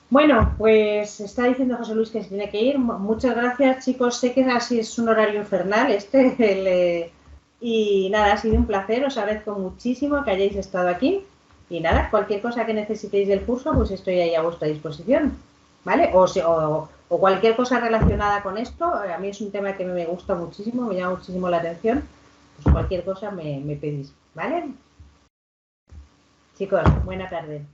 Bueno, pues está diciendo José Luis que se tiene que ir. Muchas gracias, chicos. Sé que así es un horario infernal y nada, ha sido un placer. Os agradezco muchísimo que hayáis estado aquí. Y nada, cualquier cosa que necesitéis del curso, pues estoy ahí a vuestra disposición. ¿Vale? O cualquier cosa relacionada con esto. A mí es un tema que me gusta muchísimo, me llama muchísimo la atención. Pues cualquier cosa me pedís. ¿Vale? Chicos, buena tarde.